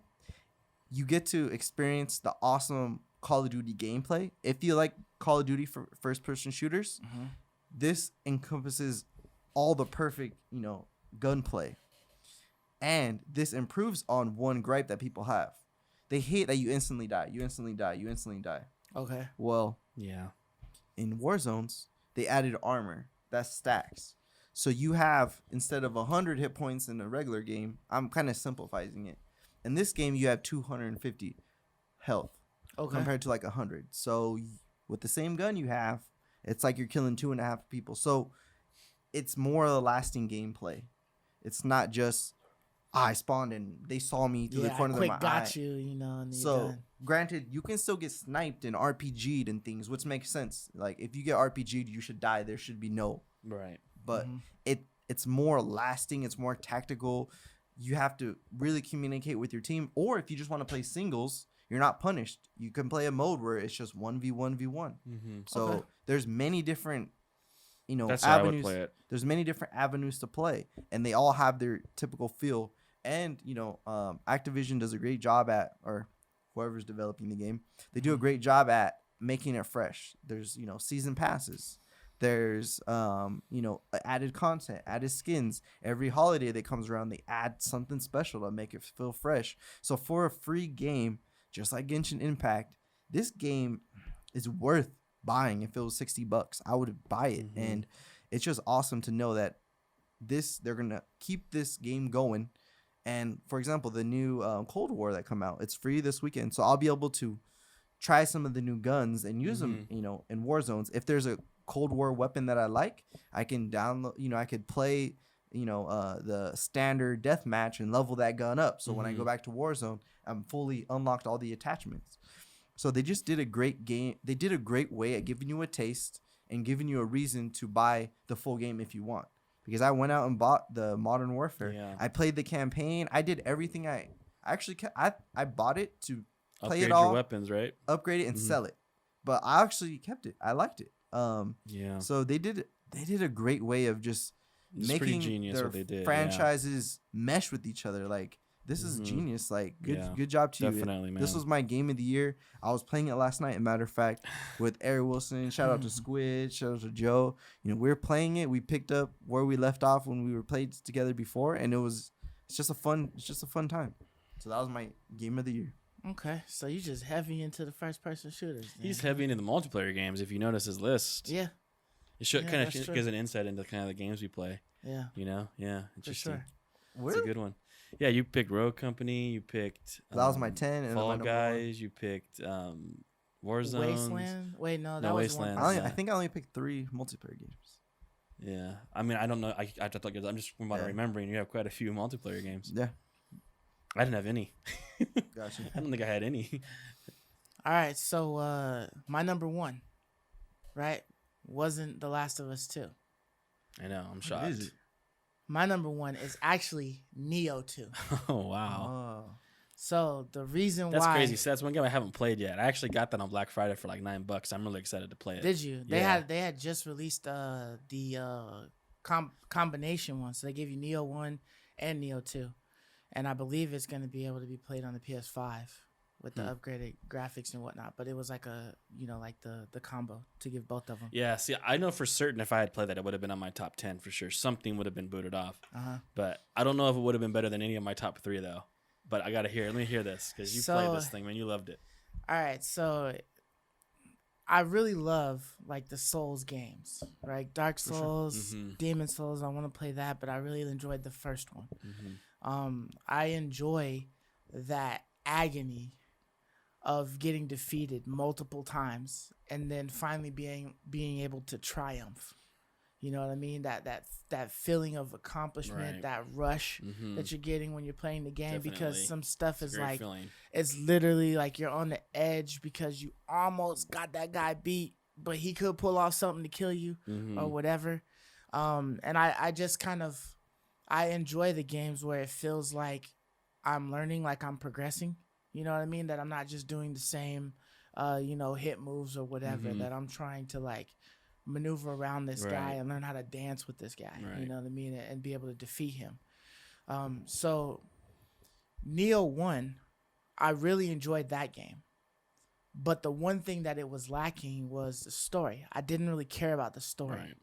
you get to experience the awesome Call of Duty gameplay. If you like Call of Duty for first-person shooters, this encompasses all the perfect, gunplay. And this improves on one gripe that people have. They hate that you instantly die. You instantly die. You instantly die. Okay. Well, Yeah. in Warzones, they added armor that stacks. So you have, instead of 100 hit points in a regular game, I'm kind of simplifying it. In this game, you have 250 health compared to like 100. So with the same gun you have, it's like you're killing 2.5 people. So it's more of a lasting gameplay. It's not just, I spawned and they saw me through the corner of my eye. got you, and then you're So done. granted, you can still get sniped and RPG'd and things, which makes sense. Like if you get RPG'd, you should die. There should be no. Right. But it's more lasting. It's more tactical. You have to really communicate with your team. Or if you just want to play singles, you're not punished. You can play a mode where it's just 1v1v1. Mm-hmm. So there's many different, That's how I would avenues. play it. There's many different avenues to play, and they all have their typical feel. And Activision does a great job at, or whoever's developing the game, they do a great job at making it fresh. There's season passes. There's added content, added skins. Every holiday that comes around, they add something special to make it feel fresh. So for a free game, just like Genshin Impact, this game is worth buying if it was $60. I would buy it, and it's just awesome to know that they're gonna keep this game going. And for example, the new Cold War that come out, it's free this weekend, so I'll be able to try some of the new guns and use them, in war zones. If there's a Cold War weapon that I like, I can download. I could play, the standard deathmatch and level that gun up. So when I go back to Warzone, I'm fully unlocked all the attachments. So they just did a great game. They did a great way at giving you a taste and giving you a reason to buy the full game if you want. Because I went out and bought the Modern Warfare. Yeah. I played the campaign. I did everything. I bought it to play upgrade it all. Your weapons, right? Upgrade it and sell it. But I actually kept it. I liked it. Yeah. So they did a great way of just making genius their what they did, franchises mesh with each other. Like, this is genius. Like, good job to you. Definitely, man. This was my game of the year. I was playing it last night, as a matter of fact, with Eric Wilson. Shout out to Squid. Shout out to Joe. We were playing it. We picked up where we left off when we were played together before, and it's just a fun time. So that was my game of the year. Okay, so you just heavy into the first person shooters. Then. He's heavy into the multiplayer games. If you notice his list, yeah, it kind of gives an insight into kind of the games we play. Yeah, interesting. For sure. It's a good one. Yeah, you picked Rogue Company. You picked that was my 10. And Fall Guys. You picked Warzone. Wasteland. Wait, no, that was Wasteland. I think I only picked 3 multiplayer games. Yeah, I mean, I don't know. I'm just remembering. You have quite a few multiplayer games. Yeah, I didn't have any. Gotcha. I don't think I had any. All right, so my number 1, right, wasn't The Last of Us 2. I know. I'm shocked. My number 1 is actually Neo 2. Oh, wow. So the reason that's why... That's crazy. So that's one game I haven't played yet. I actually got that on Black Friday for like $9. I'm really excited to play it. Did you? They had just released the combination one. So they gave you Neo 1 and Neo 2. And I believe it's going to be able to be played on the PS5 with the upgraded graphics and whatnot. But it was like the combo to give both of them. Yeah, see, I know for certain if I had played that, it would have been on my top 10 for sure. Something would have been booted off. But I don't know if it would have been better than any of my top 3, though. But I got to hear. Let me hear this because you played this thing, man. You loved it. All right, so I really love like the Souls games, right? Dark Souls, Demon Souls. I want to play that, but I really enjoyed the first one. I enjoy that agony of getting defeated multiple times and then finally being able to triumph. You know what I mean? That feeling of accomplishment, that rush that you're getting when you're playing the game. Definitely. Because some stuff is like feeling. It's literally like you're on the edge because you almost got that guy beat, but he could pull off something to kill you or whatever. And I just kind of I enjoy the games where it feels like I'm learning, like I'm progressing. You know what I mean? That I'm not just doing the same, hit moves or whatever. That I'm trying to like maneuver around this guy and learn how to dance with this guy. You know what I mean? And be able to defeat him. So Neo 1, I really enjoyed that game. But the one thing that it was lacking was the story. I didn't really care about the story. Right.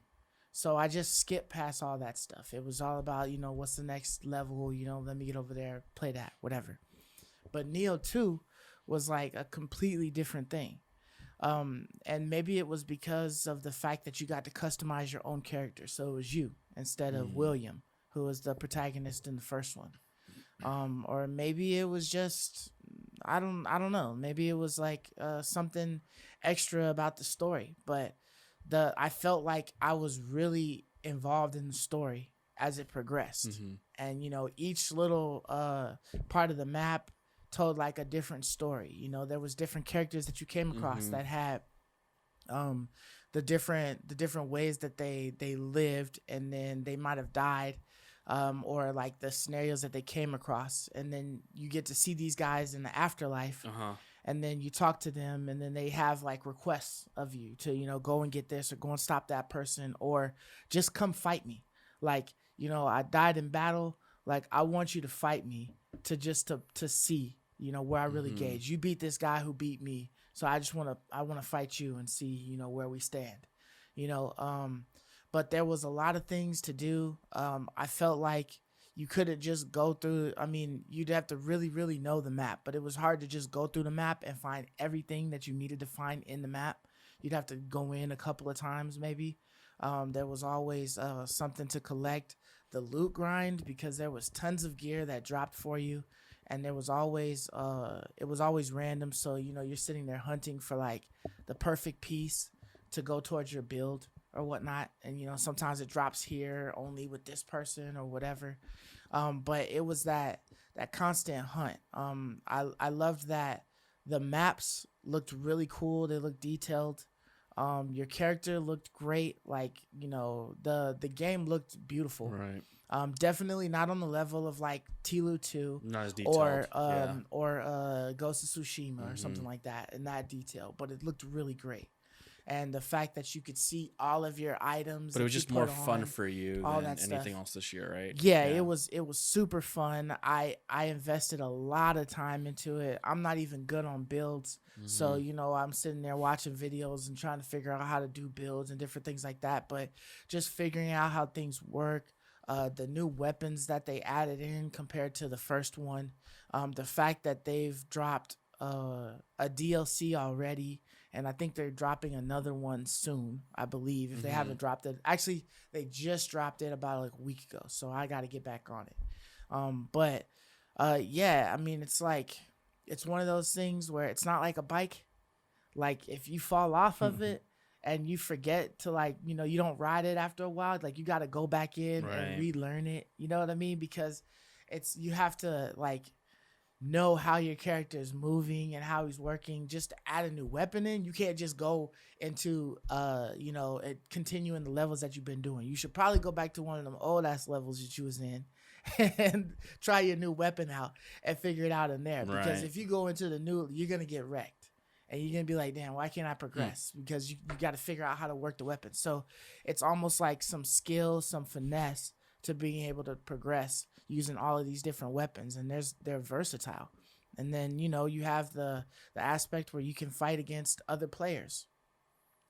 So I just skipped past all that stuff. It was all about, what's the next level? Let me get over there, play that, whatever. But Neo 2 was like a completely different thing. And maybe it was because of the fact that you got to customize your own character. So it was you instead of William, who was the protagonist in the first one. Or maybe it was just, I don't know. Maybe it was like something extra about the story. But I felt like I was really involved in the story as it progressed. And, each little part of the map told like a different story. There was different characters that you came across that had the different ways that they lived, and then they might have died, or like the scenarios that they came across. And then you get to see these guys in the afterlife. And then you talk to them, and then they have like requests of you to, go and get this, or go and stop that person, or just come fight me. Like, I died in battle. Like, I want you to fight me to see, where I really gauge. You beat this guy who beat me. So I want to fight you and see, where we stand, but there was a lot of things to do. I felt like you couldn't just go through. I mean, you'd have to really, really know the map, but it was hard to just go through the map and find everything that you needed to find in the map. you'd have to go in a couple of times maybe. There was always something to collect. The loot grind, because there was tons of gear that dropped for you, and there was always it was always random. So you're sitting there hunting for like the perfect piece to go towards your build or whatnot, and sometimes it drops here only with this person or whatever. But it was that constant hunt. I loved that the maps looked really cool. They looked detailed. Your character looked great. Like, the game looked beautiful. Right. Definitely not on the level of like Tilu 2 Not as detailed. or Ghost of Tsushima or something like that in that detail, but it looked really great. And the fact that you could see all of your items, but it was just more fun for you than anything else this year, right? Yeah, it was super fun. I invested a lot of time into it. I'm not even good on builds, so I'm sitting there watching videos and trying to figure out how to do builds and different things like that. But just figuring out how things work, the new weapons that they added in compared to the first one, the fact that they've dropped a DLC already. And I think they're dropping another one soon, I believe, if they haven't dropped it. Actually, they just dropped it about like a week ago, so I got to get back on it. Yeah, I mean, it's like, it's one of those things where it's not like a bike. Like, if you fall off of it and you forget to, like, you don't ride it after a while, like, you got to go back in and relearn it. You know what I mean? Because you have to, like, know how your character is moving and how he's working just to add a new weapon in. You can't just go into continue in the levels that you've been doing. You should probably go back to one of them old ass levels that you was in and try your new weapon out and figure it out in there. Because if you go into the new, you're gonna get wrecked and you're gonna be like, damn, why can't I progress? Because you got to figure out how to work the weapon. So it's almost like some skill, some finesse to being able to progress using all of these different weapons, and they're versatile. And then you have the aspect where you can fight against other players,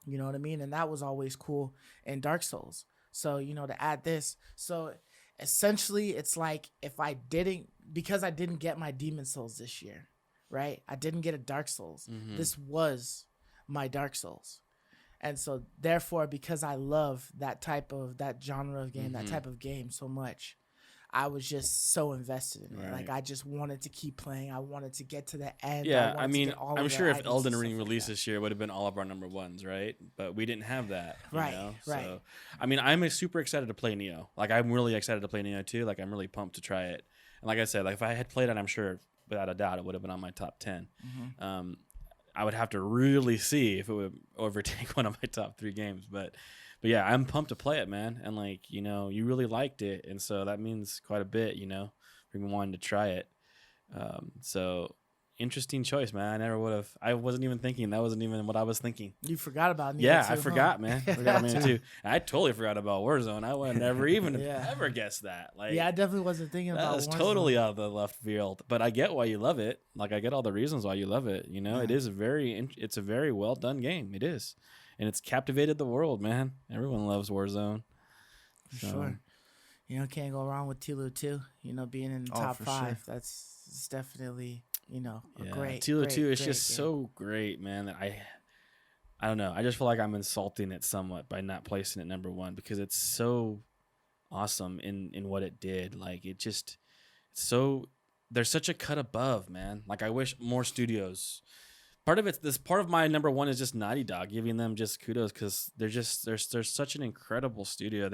you know what I mean, and that was always cool in Dark Souls. So to add this, so essentially it's like, because I didn't get my Demon Souls this year, right? I didn't get a Dark Souls. This was my Dark Souls. And so therefore, because I love that genre of game, that type of game so much, I was just so invested in it. Like, I just wanted to keep playing. I wanted to get to the end. Yeah, I mean, I'm sure if Elden Ring released this year, it would have been all of our number ones, right? But we didn't have that, right? So, I mean, I'm super excited to play Neo. Like, I'm really excited to play Neo too. Like, I'm really pumped to try it. And like I said, like if I had played it, I'm sure without a doubt it would have been on my top 10. I would have to really see if it would overtake one of my top 3 games, but yeah, I'm pumped to play it, man. And like, you really liked it, and so that means quite a bit, for me wanting to try it. So interesting choice, man. I wasn't even thinking. That wasn't even what I was thinking. You forgot about Neo Yeah, too, I forgot, man. I forgot about Neo too. I totally forgot about Warzone. I would never even ever guess that. Like, yeah, I definitely wasn't thinking about that. That's Warzone. totally out of the left field. But I get why you love it. Like, I get all the reasons why you love it. It is it's a very well done game. It is, and it's captivated the world, man. Everyone loves Warzone. For sure. Can't go wrong with Tilu 2. Being in the top 5. Sure. It's definitely a great. Tilu 2 is just game. so great, man. That I don't know. I just feel like I'm insulting it somewhat by not placing it number 1 because it's so awesome in what it did. Like, there's such a cut above, man. Like, I wish more studios. Part of my number 1 is just Naughty Dog, giving them just kudos because they're such an incredible studio.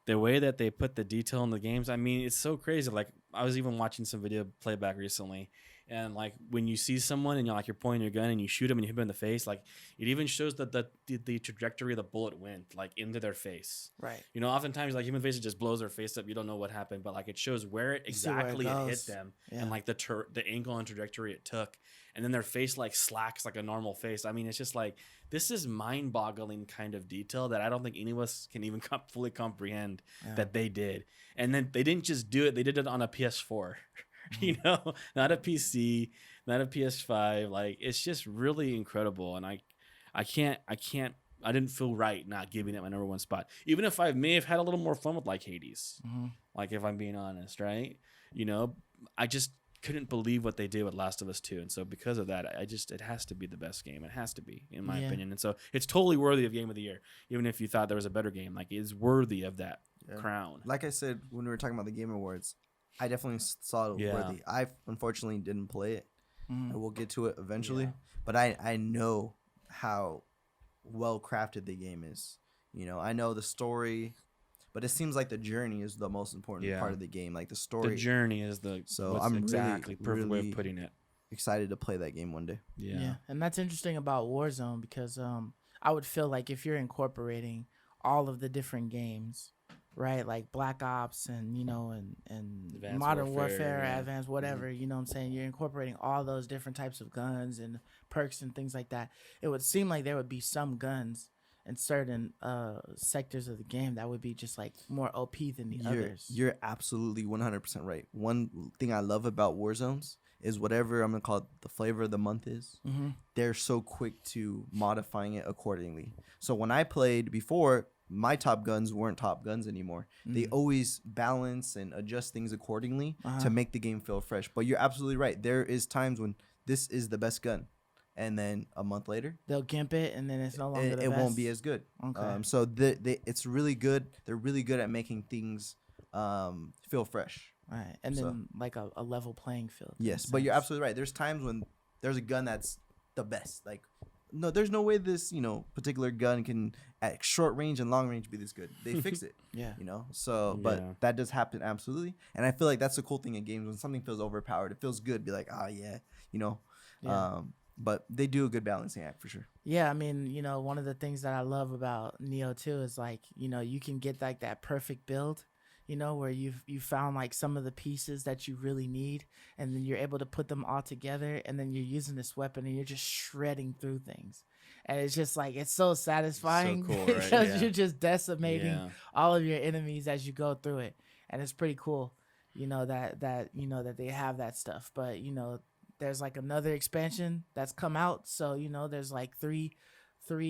The way that they put the detail in the games, I mean, it's so crazy. Like, I was even watching some video playback recently, and like when you see someone and you're pointing your gun and you shoot them and you hit them in the face, like it even shows the trajectory the bullet went like into their face. Right. Oftentimes like human faces just blows their face up. You don't know what happened, but like it shows where it hit them and like the angle and trajectory it took, and then their face like slacks like a normal face. I mean, it's just like, this is mind-boggling kind of detail that I don't think any of us can even fully comprehend that they did. And then they didn't just do it; they did it on a PS4, not a PC, not a PS5. Like, it's just really incredible, and I didn't feel right not giving it my number 1 spot, even if I may have had a little more fun with like Hades. Like, if I'm being honest, right? I just couldn't believe what they did with Last of Us 2. And so because of that, it has to be the best game. It has to be, in my opinion. And so it's totally worthy of Game of the Year. Even if you thought there was a better game, like, it is worthy of that crown. Like I said, when we were talking about the Game Awards, I definitely saw it worthy. I unfortunately didn't play it. And we'll get to it eventually. But I know how well crafted the game is. You know, I know the story, but it seems like the journey is the most important part of the game. Like the story, the journey is I'm exactly perfect way of putting it. Excited to play that game one day. Yeah, and that's interesting about Warzone because I would feel like if you're incorporating all of the different games, right, like Black Ops and and Modern Warfare, Advanced whatever, you know what I'm saying, you're incorporating all those different types of guns and perks and things like that. It would seem like there would be some guns in certain sectors of the game that would be just like more OP than the others. You're absolutely 100% right. One thing I love about Warzones is whatever I'm gonna call it, the flavor of the month is. They're so quick to modifying it accordingly. So when I played before, my top guns weren't top guns anymore. They always balance and adjust things accordingly to make the game feel fresh. But you're absolutely right. There is times when this is the best gun, and then a month later they'll gimp it, and then it's no longer the best. It won't be as good. Okay. So it's really good. They're really good at making things feel fresh. Right, and then like a level playing field. Yes, but you're absolutely right. There's times when there's a gun that's the best. Like, no, there's no way this particular gun can at short range and long range be this good. They fix it. So but that does happen absolutely, and I feel like that's the cool thing in games when something feels overpowered. It feels good. Be like, but they do a good balancing act for sure. Yeah, I mean, one of the things that I love about Neo 2 is like, you can get like that perfect build, where you found like some of the pieces that you really need, and then you're able to put them all together, and then you're using this weapon and you're just shredding through things. And it's just like, it's so satisfying. So cool, right? Because you're just decimating all of your enemies as you go through it. And it's pretty cool, that they have that stuff. But, there's like another expansion that's come out. So, there's like three sort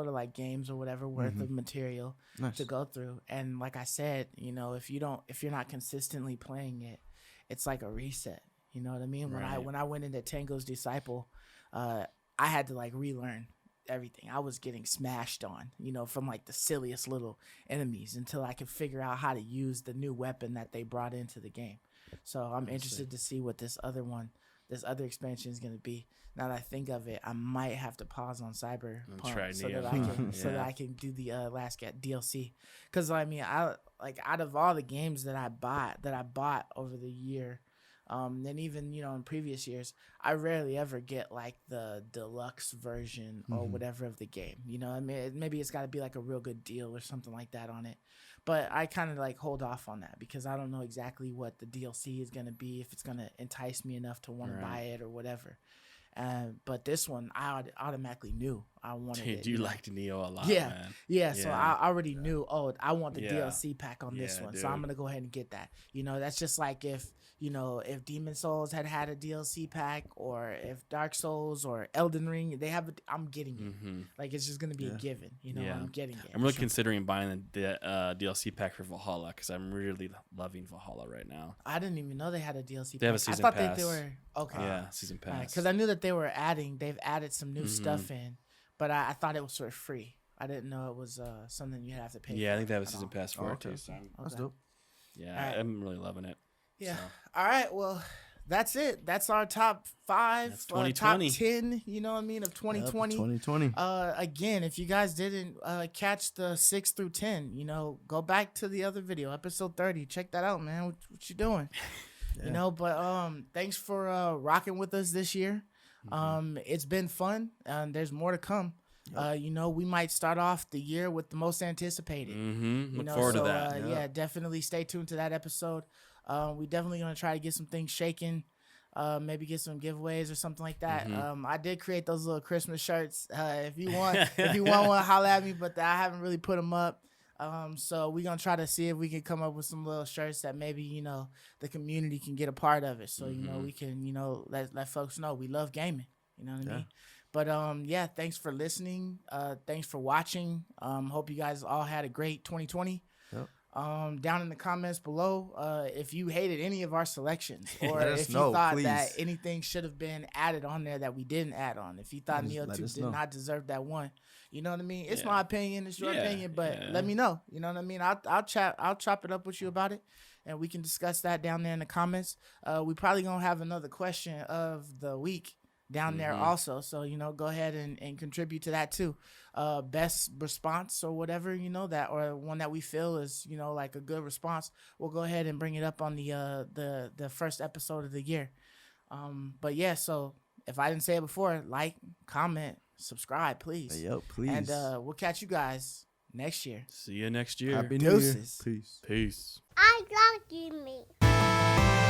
of like games or whatever worth of material to go through. And like I said, if you're not consistently playing it, it's like a reset. You know what I mean? Right. When I went into Tango's Disciple, I had to like relearn everything. I was getting smashed on, from like the silliest little enemies until I could figure out how to use the new weapon that they brought into the game. So I'm interested to see what this other expansion is going to be. Now that I think of it, I might have to pause on Cyberpunk so that I can do the last DLC. Because I mean, I like out of all the games that I bought over the year, and even in previous years, I rarely ever get like the deluxe version or whatever of the game. I mean, maybe it's got to be like a real good deal or something like that on it. But I kind of like hold off on that because I don't know exactly what the DLC is going to be, if it's going to entice me enough to want to buy it or whatever. But this one, I automatically knew I wanted it. You liked Neo a lot, man. Yeah. So I already knew, I want the Yeah. DLC pack on this one. dude. So I'm going to go ahead and get that. That's just like if Demon Souls had a DLC pack, or if Dark Souls or Elden Ring, I'm getting it. Like, it's just going to be a given. I'm getting it. I'm really considering buying the DLC pack for Valhalla because I'm really loving Valhalla right now. I didn't even know they had a DLC pack. They have a season I thought pass. they were okay. Yeah, season pass. Because I knew that they've added some new stuff in, but I thought it was for free. I didn't know it was something you'd have to pay for. Yeah, I think they have a season pass for it too. So That's dope. yeah, Right. I'm really loving it. Yeah. So. All right. Well, that's it. That's our top 5, That's top 2020. 10. You know what I mean, of 2020. 2020. Again, if you guys didn't catch the 6 through 10, go back to the other video, episode 30. Check that out, man. What you doing? But thanks for rocking with us this year. It's been fun, and there's more to come. We might start off the year with the most anticipated. Look forward to that. Yeah, definitely stay tuned to that episode. We definitely gonna try to get some things shaken. Maybe get some giveaways or something like that. I did create those little Christmas shirts. If you want one, holla at me. But I haven't really put them up. So we're gonna try to see if we can come up with some little shirts that maybe the community can get a part of it. So we can let folks know we love gaming. You know what I mean? But thanks for listening. Thanks for watching. Hope you guys all had a great 2020. Yep. down in the comments below if you hated any of our selections, or Let us if you know, thought that please. anything should have been added on there that we didn't add on. If you thought Just Neo let 2 us did know. not deserve that one, you know what I mean? It's Yeah. my opinion, it's your Yeah, opinion, but yeah. let me know. You know what I mean? I'll chop it up with you about it, and we can discuss that down there in the comments. We probably gonna have another question of the week down there also, so go ahead and contribute to that too. Best response or whatever, that, or one that we feel is like a good response, we'll go ahead and bring it up on the first episode of the year. But yeah, so if I didn't say it before, like, comment, subscribe, please. Yo, please. And we'll catch you guys next year. See you next year. Happy New Year. Deuces. Peace. Peace. I love you, me.